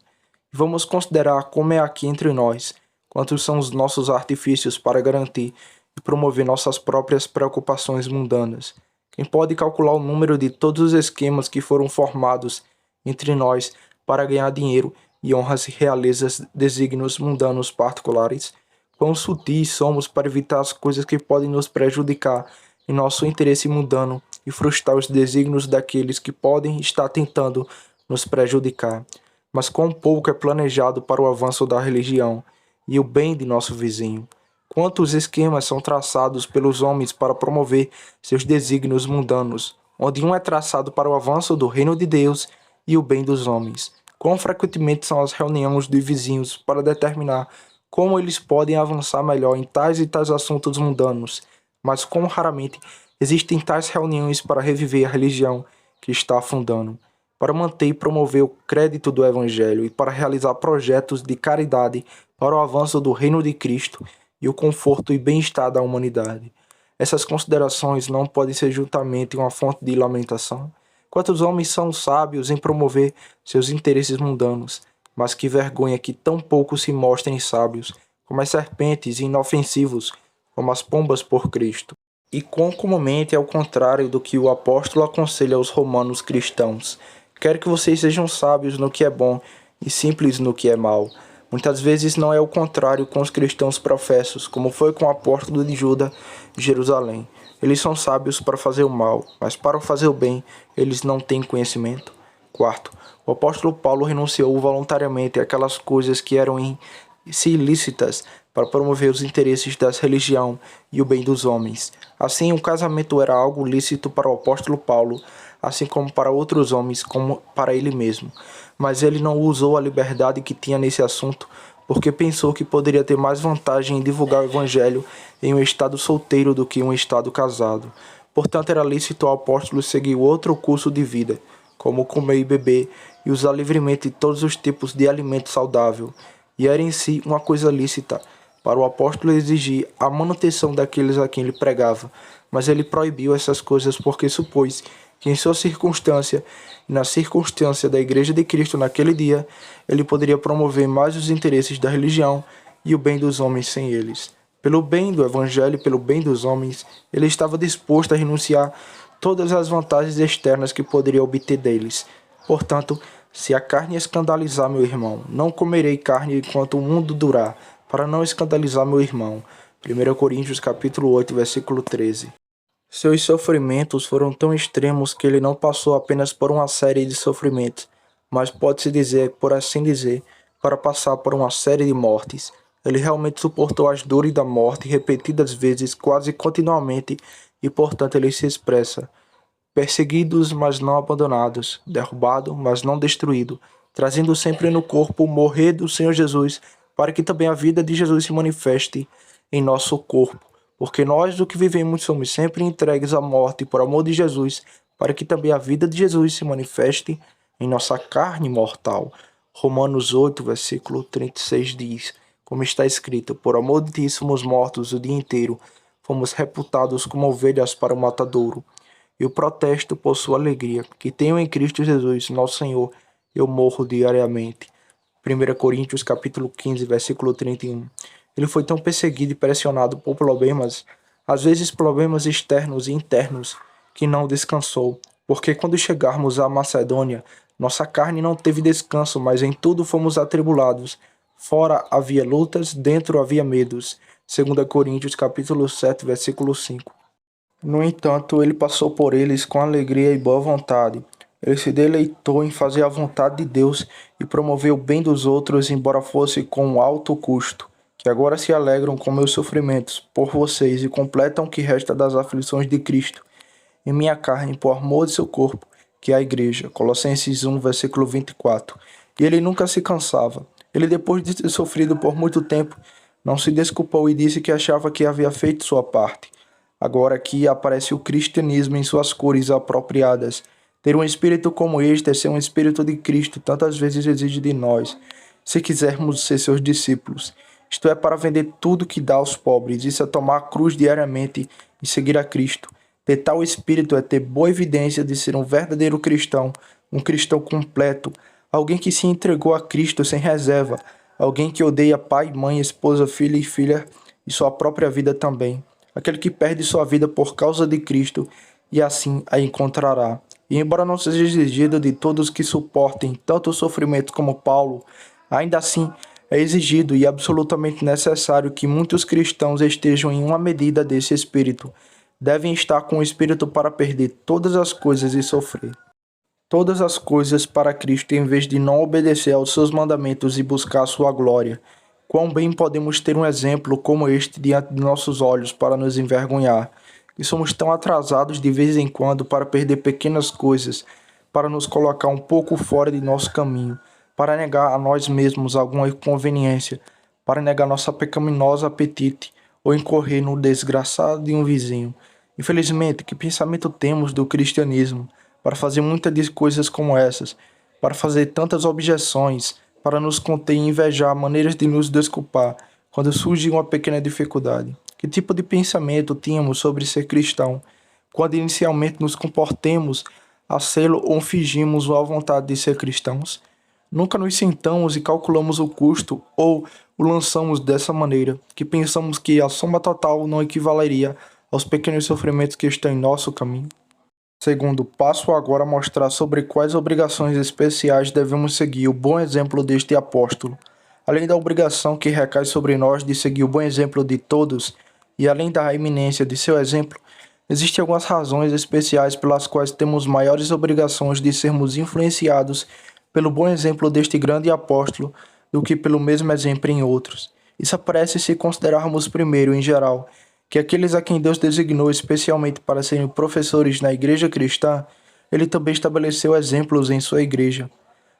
Vamos considerar como é aqui entre nós, quantos são os nossos artifícios para garantir e promover nossas próprias preocupações mundanas. Quem pode calcular o número de todos os esquemas que foram formados entre nós para ganhar dinheiro e honras e realezas desígnios mundanos particulares? Quão sutis somos para evitar as coisas que podem nos prejudicar em nosso interesse mundano e frustrar os desígnios daqueles que podem estar tentando nos prejudicar. Mas quão pouco é planejado para o avanço da religião e o bem de nosso vizinho. Quantos esquemas são traçados pelos homens para promover seus desígnios mundanos, onde um é traçado para o avanço do reino de Deus e o bem dos homens. Quão frequentemente são as reuniões de vizinhos para determinar como eles podem avançar melhor em tais e tais assuntos mundanos, mas quão raramente existem tais reuniões para reviver a religião que está afundando, para manter e promover o crédito do Evangelho e para realizar projetos de caridade para o avanço do reino de Cristo e o conforto e bem-estar da humanidade. Essas considerações não podem ser juntamente uma fonte de lamentação. Quantos homens são sábios em promover seus interesses mundanos, mas que vergonha que tão pouco se mostrem sábios, como as serpentes e inofensivos, como as pombas por Cristo. E quão comumente é o contrário do que o apóstolo aconselha aos romanos cristãos. Quero que vocês sejam sábios no que é bom e simples no que é mal. Muitas vezes não é o contrário com os cristãos professos, como foi com o apóstolo de Juda em Jerusalém. Eles são sábios para fazer o mal, mas para fazer o bem eles não têm conhecimento. Quarto, o apóstolo Paulo renunciou voluntariamente àquelas coisas que eram em si ilícitas para promover os interesses da religião e o bem dos homens. Assim, o casamento era algo lícito para o apóstolo Paulo, assim como para outros homens, como para ele mesmo. Mas ele não usou a liberdade que tinha nesse assunto, porque pensou que poderia ter mais vantagem em divulgar o evangelho em um estado solteiro do que em um estado casado. Portanto, era lícito ao apóstolo seguir outro curso de vida, como comer e beber, e usar livremente todos os tipos de alimento saudável, e era em si uma coisa lícita para o apóstolo exigir a manutenção daqueles a quem ele pregava, mas ele proibiu essas coisas porque supôs que em sua circunstância e na circunstância da Igreja de Cristo naquele dia, ele poderia promover mais os interesses da religião e o bem dos homens sem eles. Pelo bem do Evangelho e pelo bem dos homens, ele estava disposto a renunciar todas as vantagens externas que poderia obter deles. Portanto, se a carne escandalizar meu irmão, não comerei carne enquanto o mundo durar, para não escandalizar meu irmão. 1 Coríntios capítulo 8, versículo 13. Seus sofrimentos foram tão extremos que ele não passou apenas por uma série de sofrimentos, mas pode-se dizer, por assim dizer, para passar por uma série de mortes. Ele realmente suportou as dores da morte repetidas vezes, quase continuamente, e portanto ele se expressa: perseguidos, mas não abandonados, derrubado, mas não destruído, trazendo sempre no corpo o morrer do Senhor Jesus, para que também a vida de Jesus se manifeste em nosso corpo. Porque nós, do que vivemos, somos sempre entregues à morte por amor de Jesus, para que também a vida de Jesus se manifeste em nossa carne mortal. Romanos 8, versículo 36 diz, como está escrito: por amor de ti somos mortos o dia inteiro, fomos reputados como ovelhas para o matadouro. Eu protesto por sua alegria, que tenho em Cristo Jesus, nosso Senhor, eu morro diariamente. 1 Coríntios capítulo 15, versículo 31. Ele foi tão perseguido e pressionado por problemas, às vezes problemas externos e internos, que não descansou. Porque quando chegarmos à Macedônia, nossa carne não teve descanso, mas em tudo fomos atribulados. Fora havia lutas, dentro havia medos. 2 Coríntios capítulo 7, versículo 5. No entanto, ele passou por eles com alegria e boa vontade. Ele se deleitou em fazer a vontade de Deus e promover o bem dos outros, embora fosse com alto custo, que agora se alegram com meus sofrimentos por vocês e completam o que resta das aflições de Cristo em minha carne por amor de seu corpo, que é a igreja. Colossenses 1, versículo 24. E ele nunca se cansava. Ele, depois de ter sofrido por muito tempo, não se desculpou e disse que achava que havia feito sua parte. Agora aqui aparece o cristianismo em suas cores apropriadas. Ter um espírito como este é ser um espírito de Cristo, tantas vezes exige de nós, se quisermos ser seus discípulos. Isto é, para vender tudo que dá aos pobres, isso é tomar a cruz diariamente e seguir a Cristo. Ter tal espírito é ter boa evidência de ser um verdadeiro cristão, um cristão completo, alguém que se entregou a Cristo sem reserva, alguém que odeia pai, mãe, esposa, filho e filha e sua própria vida também. Aquele que perde sua vida por causa de Cristo e assim a encontrará. E embora não seja exigido de todos que suportem tanto sofrimento como Paulo, ainda assim é exigido e absolutamente necessário que muitos cristãos estejam em uma medida desse espírito. Devem estar com o espírito para perder todas as coisas e sofrer todas as coisas para Cristo, em vez de não obedecer aos seus mandamentos e buscar a sua glória. Quão bem podemos ter um exemplo como este diante de nossos olhos para nos envergonhar, que somos tão atrasados de vez em quando para perder pequenas coisas, para nos colocar um pouco fora de nosso caminho, para negar a nós mesmos alguma inconveniência, para negar nossa pecaminosa apetite ou incorrer no desgraçado de um vizinho. Infelizmente, que pensamento temos do cristianismo para fazer muitas coisas como essas, para fazer tantas objeções, para nos conter e invejar maneiras de nos desculpar quando surge uma pequena dificuldade? Que tipo de pensamento tínhamos sobre ser cristão, quando inicialmente nos comportemos a sê-lo ou fingimos a vontade de ser cristãos? Nunca nos sentamos e calculamos o custo ou o lançamos dessa maneira, que pensamos que a soma total não equivaleria aos pequenos sofrimentos que estão em nosso caminho. Segundo, passo agora a mostrar sobre quais obrigações especiais devemos seguir o bom exemplo deste apóstolo. Além da obrigação que recai sobre nós de seguir o bom exemplo de todos, e além da iminência de seu exemplo, Existem algumas razões especiais pelas quais temos maiores obrigações de sermos influenciados pelo bom exemplo deste grande apóstolo do que pelo mesmo exemplo em outros. Isso aparece se considerarmos primeiro, em geral, que aqueles a quem Deus designou especialmente para serem professores na igreja cristã, ele também estabeleceu exemplos em sua igreja.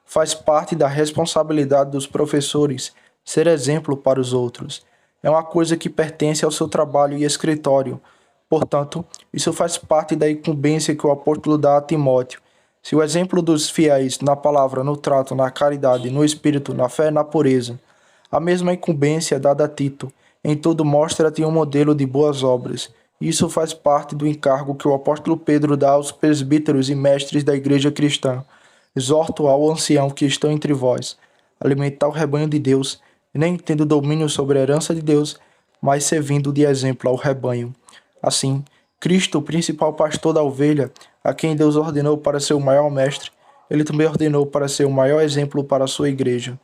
Faz parte da responsabilidade dos professores ser exemplo para os outros. É uma coisa que pertence ao seu trabalho e escritório. Portanto, isso faz parte da incumbência que o apóstolo dá a Timóteo. Se o exemplo dos fiéis na palavra, no trato, na caridade, no espírito, na fé e na pureza, a mesma incumbência dada a Tito, em tudo mostra-te um modelo de boas obras. Isso faz parte do encargo que o apóstolo Pedro dá aos presbíteros e mestres da igreja cristã. Exorto ao ancião que estão entre vós, alimentar o rebanho de Deus, nem tendo domínio sobre a herança de Deus, mas servindo de exemplo ao rebanho. Assim, Cristo, o principal pastor da ovelha, a quem Deus ordenou para ser o maior mestre, ele também ordenou para ser o maior exemplo para a sua igreja.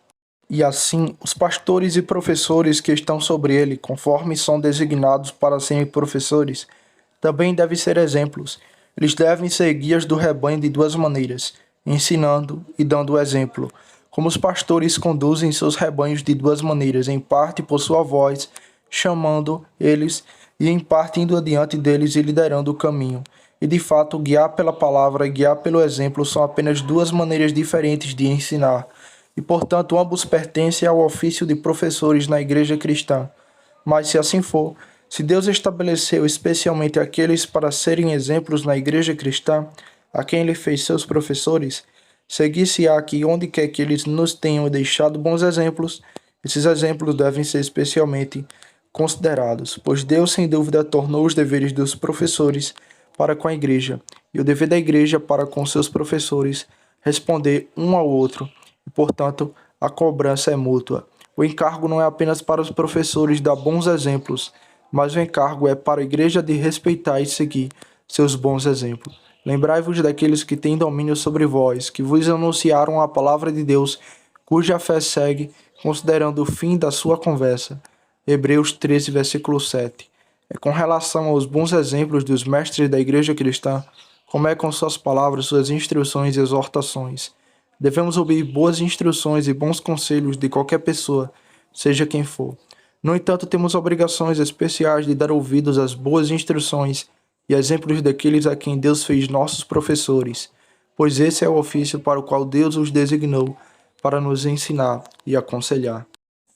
E assim, os pastores e professores que estão sobre ele, conforme são designados para serem professores, também devem ser exemplos. Eles devem ser guias do rebanho de duas maneiras, ensinando e dando o exemplo. Como os pastores conduzem seus rebanhos de duas maneiras, em parte por sua voz, chamando eles, e em parte indo adiante deles e liderando o caminho. E de fato, guiar pela palavra e guiar pelo exemplo são apenas duas maneiras diferentes de ensinar. E portanto, ambos pertencem ao ofício de professores na igreja cristã. Mas se assim for, se Deus estabeleceu especialmente aqueles para serem exemplos na igreja cristã, a quem ele fez seus professores, seguir-se-á que onde quer que eles nos tenham deixado bons exemplos, esses exemplos devem ser especialmente considerados, pois Deus sem dúvida tornou os deveres dos professores para com a igreja, e o dever da igreja para com seus professores responder um ao outro, e portanto a cobrança é mútua. O encargo não é apenas para os professores dar bons exemplos, mas o encargo é para a igreja de respeitar e seguir seus bons exemplos. Lembrai-vos daqueles que têm domínio sobre vós, que vos anunciaram a palavra de Deus, cuja fé segue, considerando o fim da sua conversa. Hebreus 13, versículo 7. É com relação aos bons exemplos dos mestres da igreja cristã, como é com suas palavras, suas instruções e exortações. Devemos ouvir boas instruções e bons conselhos de qualquer pessoa, seja quem for. No entanto, temos obrigações especiais de dar ouvidos às boas instruções e exemplos daqueles a quem Deus fez nossos professores, pois esse é o ofício para o qual Deus os designou para nos ensinar e aconselhar.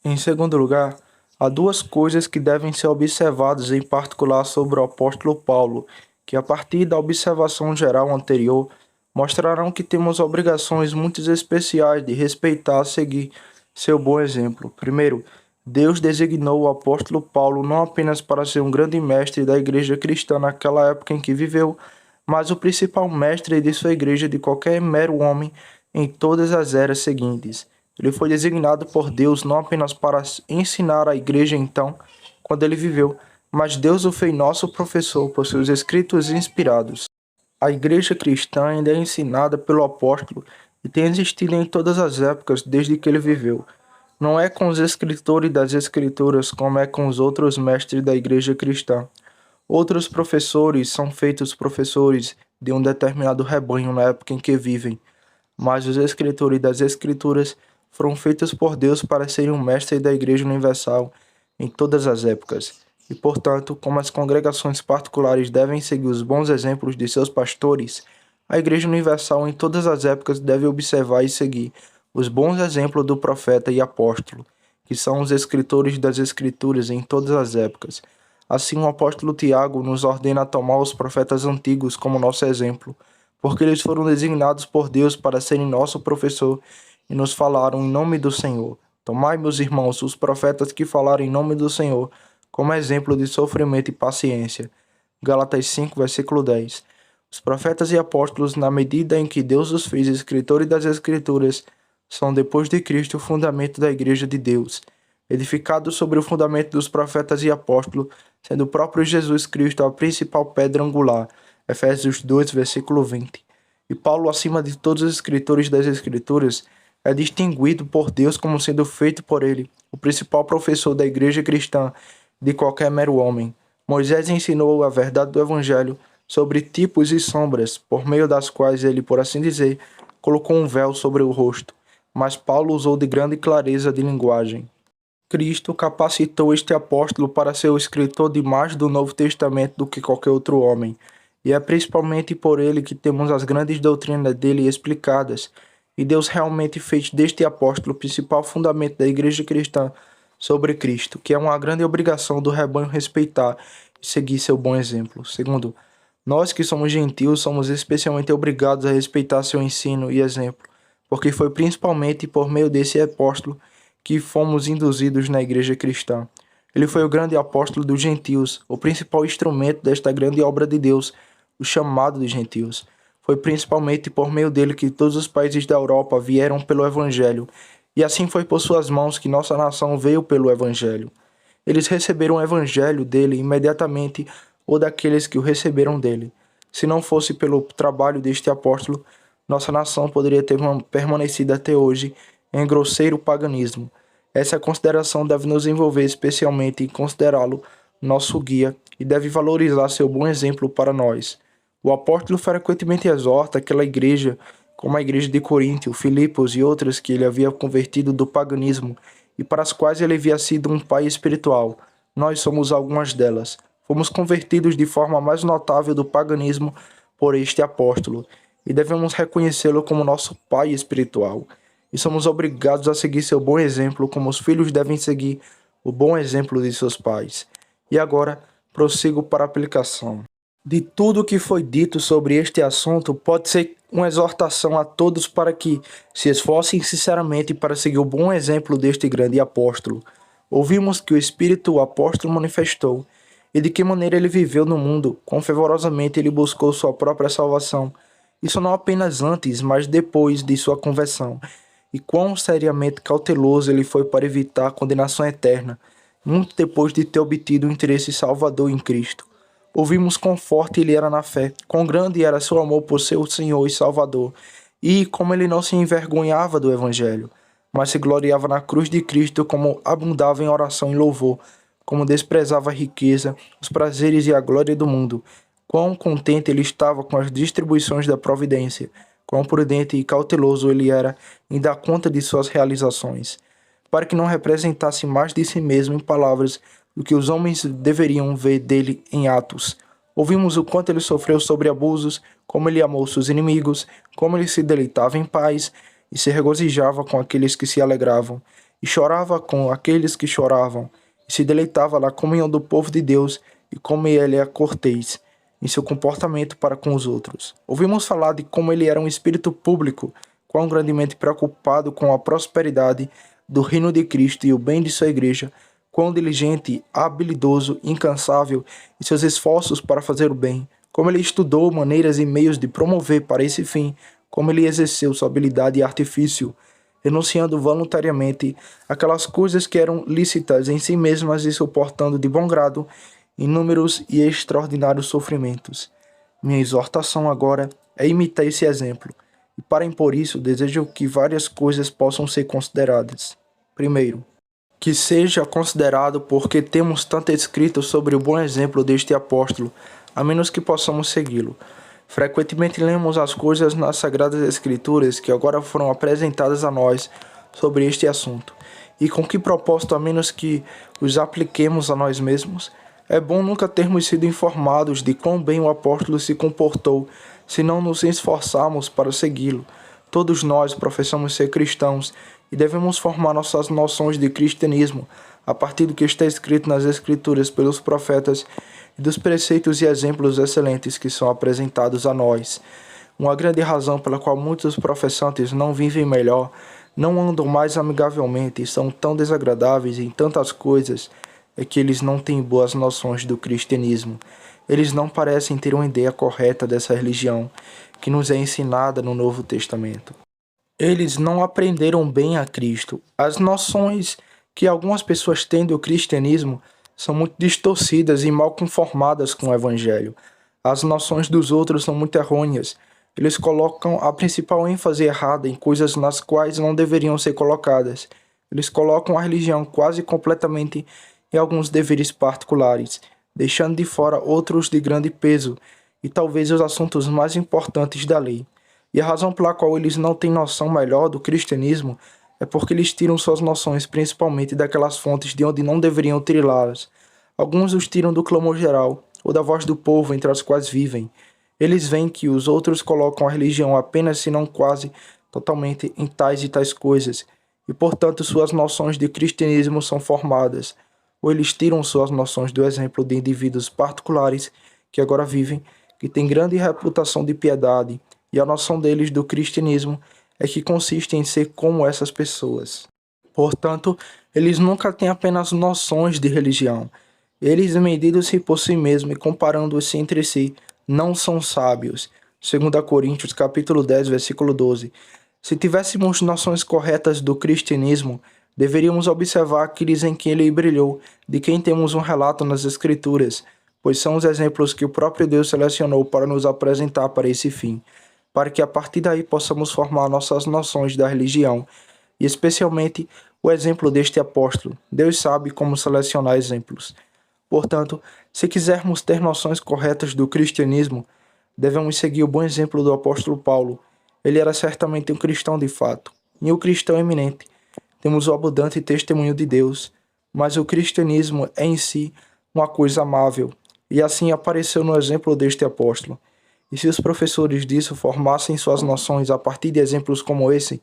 Em segundo lugar, há duas coisas que devem ser observadas em particular sobre o apóstolo Paulo, que a partir da observação geral anterior, mostrarão que temos obrigações muito especiais de respeitar e seguir seu bom exemplo. Primeiro, Deus designou o apóstolo Paulo não apenas para ser um grande mestre da igreja cristã naquela época em que viveu, mas o principal mestre de sua igreja de qualquer mero homem em todas as eras seguintes. Ele foi designado por Deus não apenas para ensinar a igreja então, quando ele viveu, mas Deus o fez nosso professor por seus escritos inspirados. A igreja cristã ainda é ensinada pelo apóstolo e tem existido em todas as épocas desde que ele viveu. Não é com os escritores das escrituras como é com os outros mestres da igreja cristã. Outros professores são feitos professores de um determinado rebanho na época em que vivem, mas os escritores das escrituras foram feitos por Deus para serem um mestre da igreja universal em todas as épocas. E, portanto, como as congregações particulares devem seguir os bons exemplos de seus pastores, a Igreja Universal em todas as épocas deve observar e seguir os bons exemplos do profeta e apóstolo, que são os escritores das Escrituras em todas as épocas. Assim, o apóstolo Tiago nos ordena a tomar os profetas antigos como nosso exemplo, porque eles foram designados por Deus para serem nosso professor e nos falaram em nome do Senhor. Tomai, meus irmãos, os profetas que falaram em nome do Senhor, como exemplo de sofrimento e paciência. Gálatas 5, versículo 10. Os profetas e apóstolos, na medida em que Deus os fez escritores das Escrituras, são depois de Cristo o fundamento da Igreja de Deus, edificado sobre o fundamento dos profetas e apóstolos, sendo o próprio Jesus Cristo a principal pedra angular. Efésios 2, versículo 20. E Paulo, acima de todos os escritores das Escrituras, é distinguido por Deus como sendo feito por ele, o principal professor da igreja cristã de qualquer mero homem. Moisés ensinou a verdade do Evangelho sobre tipos e sombras, por meio das quais ele, por assim dizer, colocou um véu sobre o rosto, mas Paulo usou de grande clareza de linguagem. Cristo capacitou este apóstolo para ser o escritor de mais do Novo Testamento do que qualquer outro homem, e é principalmente por ele que temos as grandes doutrinas dele explicadas, e Deus realmente fez deste apóstolo o principal fundamento da igreja cristã sobre Cristo, que é uma grande obrigação do rebanho respeitar e seguir seu bom exemplo. Segundo, nós que somos gentios somos especialmente obrigados a respeitar seu ensino e exemplo, porque foi principalmente por meio desse apóstolo que fomos induzidos na igreja cristã. Ele foi o grande apóstolo dos gentios, o principal instrumento desta grande obra de Deus, o chamado dos gentios. Foi principalmente por meio dele que todos os países da Europa vieram pelo Evangelho, e assim foi por suas mãos que nossa nação veio pelo Evangelho. Eles receberam o Evangelho dele imediatamente ou daqueles que o receberam dele. Se não fosse pelo trabalho deste apóstolo, nossa nação poderia ter permanecido até hoje em grosseiro paganismo. Essa consideração deve nos envolver especialmente em considerá-lo nosso guia e deve valorizar seu bom exemplo para nós. O apóstolo frequentemente exorta aquela igreja, como a igreja de Corinto, Filipos e outras que ele havia convertido do paganismo e para as quais ele havia sido um pai espiritual. Nós somos algumas delas. Fomos convertidos de forma mais notável do paganismo por este apóstolo e devemos reconhecê-lo como nosso pai espiritual. E somos obrigados a seguir seu bom exemplo, como os filhos devem seguir o bom exemplo de seus pais. E agora, prossigo para a aplicação. De tudo o que foi dito sobre este assunto, pode ser uma exortação a todos para que se esforcem sinceramente para seguir o bom exemplo deste grande apóstolo. Ouvimos que o Espírito o apóstolo manifestou, e de que maneira ele viveu no mundo, quão fervorosamente ele buscou sua própria salvação, isso não apenas antes, mas depois de sua conversão, e quão seriamente cauteloso ele foi para evitar a condenação eterna, muito depois de ter obtido o interesse salvador em Cristo. Ouvimos quão forte ele era na fé, quão grande era seu amor por seu Senhor e Salvador, e como ele não se envergonhava do Evangelho, mas se gloriava na cruz de Cristo, como abundava em oração e louvor, como desprezava a riqueza, os prazeres e a glória do mundo, quão contente ele estava com as distribuições da providência, quão prudente e cauteloso ele era em dar conta de suas realizações, para que não representasse mais de si mesmo em palavras do que os homens deveriam ver dele em atos. Ouvimos o quanto ele sofreu sobre abusos, como ele amou seus inimigos, como ele se deleitava em paz e se regozijava com aqueles que se alegravam, e chorava com aqueles que choravam, e se deleitava na comunhão do povo de Deus, e como ele é cortês em seu comportamento para com os outros. Ouvimos falar de como ele era um espírito público, quão grandemente preocupado com a prosperidade do reino de Cristo e o bem de sua igreja, quão diligente, habilidoso, incansável em seus esforços para fazer o bem, como ele estudou maneiras e meios de promover para esse fim, como ele exerceu sua habilidade e artifício, renunciando voluntariamente aquelas coisas que eram lícitas em si mesmas e suportando de bom grado inúmeros e extraordinários sofrimentos. Minha exortação agora é imitar esse exemplo, e para impor isso desejo que várias coisas possam ser consideradas. Primeiro, que seja considerado porque temos tanto escrito sobre o bom exemplo deste apóstolo, a menos que possamos segui-lo. Frequentemente lemos as coisas nas Sagradas Escrituras que agora foram apresentadas a nós sobre este assunto. E com que propósito, a menos que os apliquemos a nós mesmos? É bom nunca termos sido informados de quão bem o apóstolo se comportou, se não nos esforçarmos para segui-lo. Todos nós professamos ser cristãos e devemos formar nossas noções de cristianismo a partir do que está escrito nas Escrituras pelos profetas e dos preceitos e exemplos excelentes que são apresentados a nós. Uma grande razão pela qual muitos professantes não vivem melhor, não andam mais amigavelmente e são tão desagradáveis em tantas coisas é que eles não têm boas noções do cristianismo. Eles não parecem ter uma ideia correta dessa religião que nos é ensinada no Novo Testamento. Eles não aprenderam bem a Cristo. As noções que algumas pessoas têm do cristianismo são muito distorcidas e mal conformadas com o Evangelho. As noções dos outros são muito errôneas. Eles colocam a principal ênfase errada em coisas nas quais não deveriam ser colocadas. Eles colocam a religião quase completamente em alguns deveres particulares. deixando de fora outros de grande peso e talvez os assuntos mais importantes da lei. E a razão pela qual eles não têm noção melhor do cristianismo é porque eles tiram suas noções principalmente daquelas fontes de onde não deveriam tirá-las. Alguns os tiram do clamor geral, ou da voz do povo entre as quais vivem. Eles veem que os outros colocam a religião apenas, se não quase, totalmente em tais e tais coisas, e portanto suas noções de cristianismo são formadas, ou eles tiram suas noções do exemplo de indivíduos particulares que agora vivem, que têm grande reputação de piedade, e a noção deles do cristianismo é que consiste em ser como essas pessoas. Portanto, eles nunca têm apenas noções de religião. Eles, medindo-se por si mesmos e comparando-se entre si, não são sábios. 2 Coríntios capítulo 10, versículo 12. Se tivéssemos noções corretas do cristianismo, deveríamos observar aqueles em que ele brilhou, de quem temos um relato nas Escrituras, pois são os exemplos que o próprio Deus selecionou para nos apresentar para esse fim, para que a partir daí possamos formar nossas noções da religião, e especialmente o exemplo deste apóstolo. Deus sabe como selecionar exemplos. Portanto, se quisermos ter noções corretas do cristianismo, devemos seguir o bom exemplo do apóstolo Paulo. Ele era certamente um cristão de fato, e um cristão eminente. Temos o abundante testemunho de Deus, mas o cristianismo é em si uma coisa amável, e assim apareceu no exemplo deste apóstolo. E se os professores disso formassem suas noções a partir de exemplos como esse,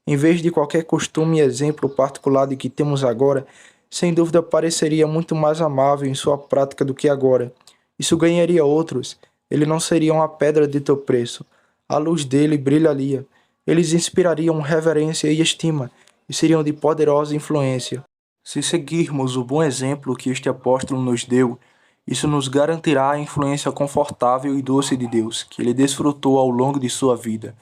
em vez de qualquer costume e exemplo particular de que temos agora, sem dúvida pareceria muito mais amável em sua prática do que agora. Isso ganharia outros. Ele não seria uma pedra de tropeço. A luz dele brilharia. Eles inspirariam reverência e estima, e seriam de poderosa influência. Se seguirmos o bom exemplo que este apóstolo nos deu, isso nos garantirá a influência confortável e doce de Deus, que ele desfrutou ao longo de sua vida.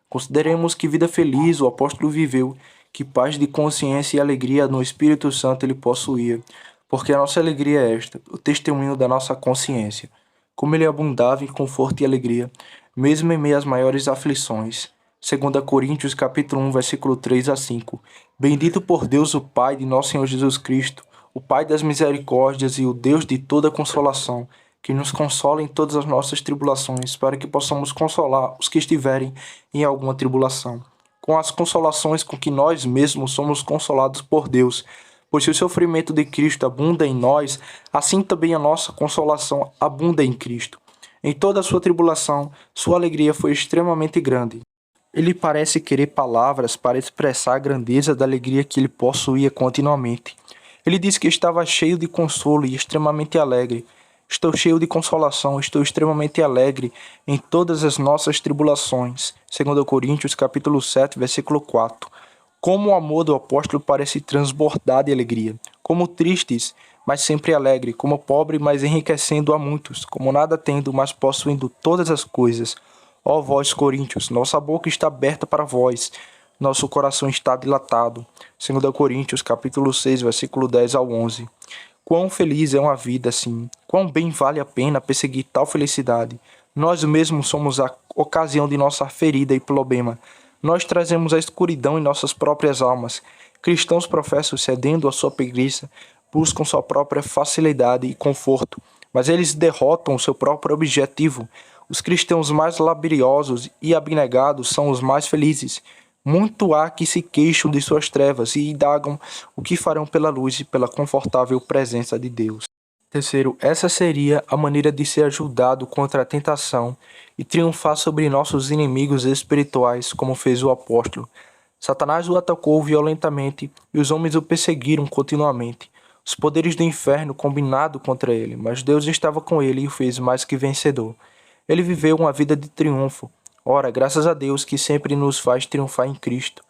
Consideremos que vida feliz o apóstolo viveu, que paz de consciência e alegria no Espírito Santo ele possuía, porque a nossa alegria é esta, o testemunho da nossa consciência. Como ele abundava em conforto e alegria, mesmo em meio às maiores aflições. 2 Coríntios capítulo 1, versículo 3 a 5. Bendito por Deus o Pai de nosso Senhor Jesus Cristo, o Pai das misericórdias e o Deus de toda consolação, que nos consola em todas as nossas tribulações, para que possamos consolar os que estiverem em alguma tribulação, com as consolações com que nós mesmos somos consolados por Deus. Pois se o sofrimento de Cristo abunda em nós, assim também a nossa consolação abunda em Cristo. Em toda a sua tribulação, sua alegria foi extremamente grande. Ele parece querer palavras para expressar a grandeza da alegria que ele possuía continuamente. Ele disse que estava cheio de consolo e extremamente alegre. Estou cheio de consolação, estou extremamente alegre em todas as nossas tribulações. 2 Coríntios capítulo 7, versículo 4. Como o amor do apóstolo parece transbordar de alegria. Como tristes, mas sempre alegre. Como pobre, mas enriquecendo a muitos. Como nada tendo, mas possuindo todas as coisas. Ó vós, coríntios, nossa boca está aberta para vós. Nosso coração está dilatado. 2 Coríntios capítulo 6, versículo 10 ao 11. Quão feliz é uma vida assim. Quão bem vale a pena perseguir tal felicidade. Nós mesmos somos a ocasião de nossa ferida e problema. Nós trazemos a escuridão em nossas próprias almas. Cristãos professos cedendo à sua preguiça, buscam sua própria facilidade e conforto, mas eles derrotam o seu próprio objetivo. Os cristãos mais laboriosos e abnegados são os mais felizes. Muito há que se queixam de suas trevas e indagam o que farão pela luz e pela confortável presença de Deus. Terceiro, essa seria a maneira de ser ajudado contra a tentação e triunfar sobre nossos inimigos espirituais, como fez o apóstolo. Satanás o atacou violentamente e os homens o perseguiram continuamente. Os poderes do inferno combinaram contra ele, mas Deus estava com ele e o fez mais que vencedor. Ele viveu uma vida de triunfo. Ora, graças a Deus que sempre nos faz triunfar em Cristo.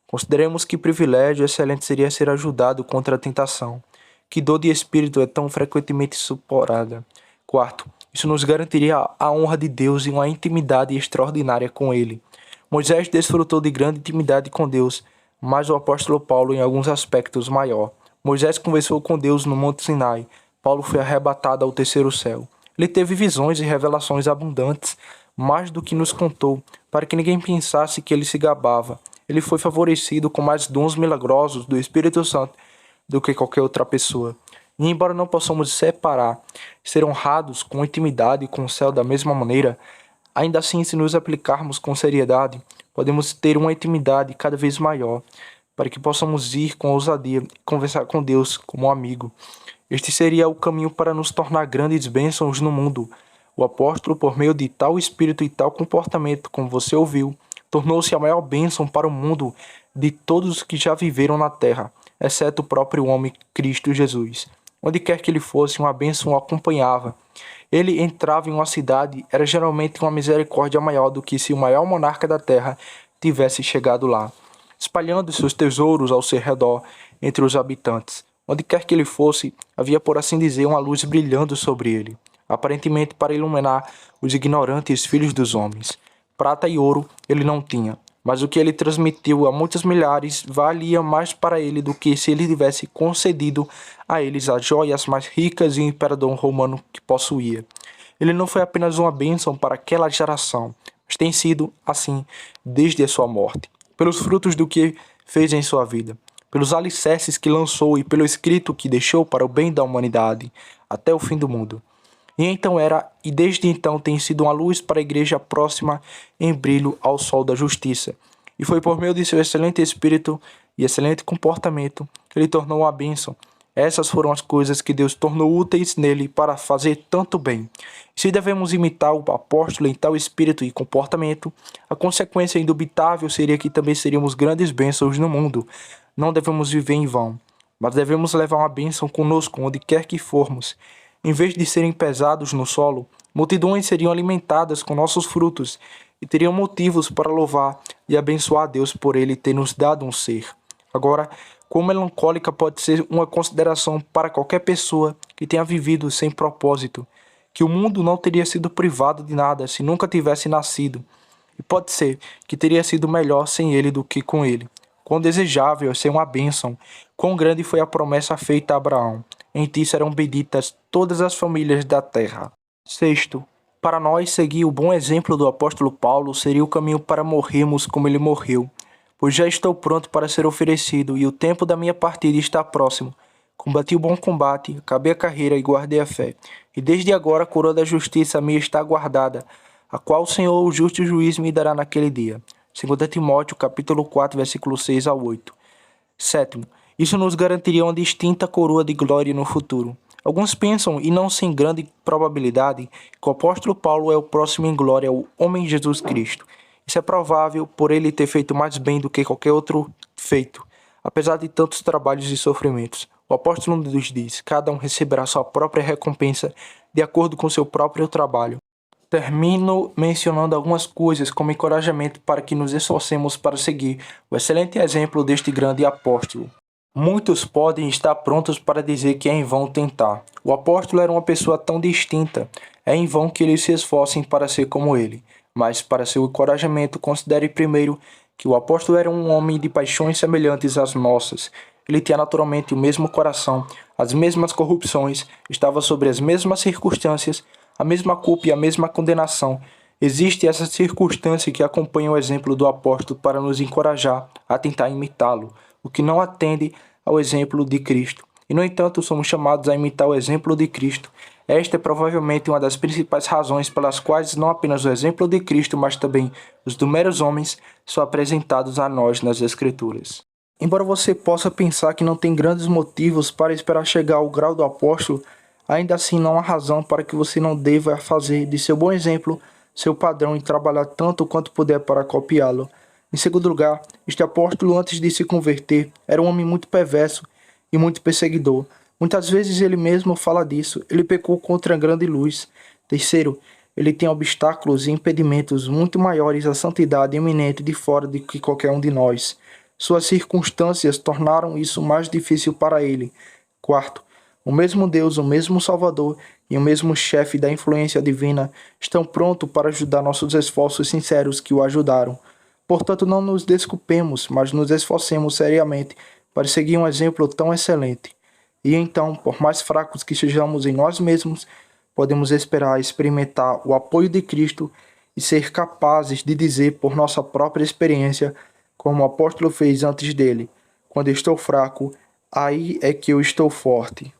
Consideremos que privilégio excelente seria ser ajudado contra a tentação. Que dor de espírito é tão frequentemente suportada. Quarto, isso nos garantiria a honra de Deus e uma intimidade extraordinária com Ele. Moisés desfrutou de grande intimidade com Deus, mas o apóstolo Paulo em alguns aspectos maior. Moisés conversou com Deus no Monte Sinai. Paulo foi arrebatado ao terceiro céu. Ele teve visões e revelações abundantes, mais do que nos contou, para que ninguém pensasse que ele se gabava. Ele foi favorecido com mais dons milagrosos do Espírito Santo do que qualquer outra pessoa. E embora não possamos separar, ser honrados com intimidade com o céu da mesma maneira, ainda assim, se nos aplicarmos com seriedade, podemos ter uma intimidade cada vez maior, para que possamos ir com ousadia e conversar com Deus como um amigo. Este seria o caminho para nos tornar grandes bênçãos no mundo. O apóstolo, por meio de tal espírito e tal comportamento, como você ouviu, tornou-se a maior bênção para o mundo de todos os que já viveram na terra, exceto o próprio homem Cristo Jesus. Onde quer que ele fosse, uma bênção o acompanhava. Ele entrava em uma cidade, era geralmente uma misericórdia maior do que se o maior monarca da terra tivesse chegado lá, espalhando seus tesouros ao seu redor entre os habitantes. Onde quer que ele fosse, havia, por assim dizer, uma luz brilhando sobre ele, aparentemente para iluminar os ignorantes filhos dos homens. Prata e ouro ele não tinha, mas o que ele transmitiu a muitos milhares valia mais para ele do que se ele tivesse concedido a eles as joias mais ricas e o imperador romano que possuía. Ele não foi apenas uma bênção para aquela geração, mas tem sido assim desde a sua morte, pelos frutos do que fez em sua vida, pelos alicerces que lançou e pelo escrito que deixou para o bem da humanidade até o fim do mundo. E desde então tem sido uma luz para a igreja próxima em brilho ao sol da justiça. E foi por meio de seu excelente espírito e excelente comportamento que ele tornou uma bênção. Essas foram as coisas que Deus tornou úteis nele para fazer tanto bem. E se devemos imitar o apóstolo em tal espírito e comportamento, a consequência indubitável seria que também seríamos grandes bênçãos no mundo. Não devemos viver em vão, mas devemos levar uma bênção conosco onde quer que formos. Em vez de serem pesados no solo, multidões seriam alimentadas com nossos frutos e teriam motivos para louvar e abençoar a Deus por Ele ter nos dado um ser. Agora, quão melancólica pode ser uma consideração para qualquer pessoa que tenha vivido sem propósito, que o mundo não teria sido privado de nada se nunca tivesse nascido, e pode ser que teria sido melhor sem ele do que com ele. Quão desejável é ser uma bênção, quão grande foi a promessa feita a Abraão. Em ti serão benditas todas as famílias da terra. Sexto, para nós seguir o bom exemplo do apóstolo Paulo seria o caminho para morrermos como ele morreu, pois já estou pronto para ser oferecido e o tempo da minha partida está próximo. Combati o bom combate, acabei a carreira e guardei a fé. E desde agora a coroa da justiça me está guardada, a qual o Senhor, o justo juiz, me dará naquele dia. 2 Timóteo, capítulo 4, versículos 6 ao 8. Sétimo, isso nos garantiria uma distinta coroa de glória no futuro. Alguns pensam, e não sem grande probabilidade, que o apóstolo Paulo é o próximo em glória ao homem Jesus Cristo. Isso é provável por ele ter feito mais bem do que qualquer outro feito, apesar de tantos trabalhos e sofrimentos. O apóstolo nos diz, cada um receberá sua própria recompensa de acordo com seu próprio trabalho. Termino mencionando algumas coisas como encorajamento para que nos esforcemos para seguir o excelente exemplo deste grande apóstolo. Muitos podem estar prontos para dizer que é em vão tentar. O apóstolo era uma pessoa tão distinta. É em vão que eles se esforcem para ser como ele. Mas, para seu encorajamento, considere primeiro que o apóstolo era um homem de paixões semelhantes às nossas. Ele tinha naturalmente o mesmo coração, as mesmas corrupções, estava sobre as mesmas circunstâncias, a mesma culpa e a mesma condenação. Existe essa circunstância que acompanha o exemplo do apóstolo para nos encorajar a tentar imitá-lo, o que não atende ao exemplo de Cristo. E, no entanto, somos chamados a imitar o exemplo de Cristo. Esta é provavelmente uma das principais razões pelas quais não apenas o exemplo de Cristo, mas também os do meros homens são apresentados a nós nas Escrituras. Embora você possa pensar que não tem grandes motivos para esperar chegar ao grau do apóstolo, ainda assim não há razão para que você não deva fazer de seu bom exemplo seu padrão e trabalhar tanto quanto puder para copiá-lo. Em segundo lugar, este apóstolo, antes de se converter, era um homem muito perverso e muito perseguidor. Muitas vezes ele mesmo fala disso. Ele pecou contra a grande luz. Terceiro, ele tem obstáculos e impedimentos muito maiores à santidade iminente de fora do que qualquer um de nós. Suas circunstâncias tornaram isso mais difícil para ele. Quarto, o mesmo Deus, o mesmo Salvador e o mesmo chefe da influência divina estão prontos para ajudar nossos esforços sinceros que o ajudaram. Portanto, não nos desculpemos, mas nos esforcemos seriamente para seguir um exemplo tão excelente. E então, por mais fracos que sejamos em nós mesmos, podemos esperar experimentar o apoio de Cristo e ser capazes de dizer por nossa própria experiência, como o apóstolo fez antes dele: quando estou fraco, aí é que eu estou forte.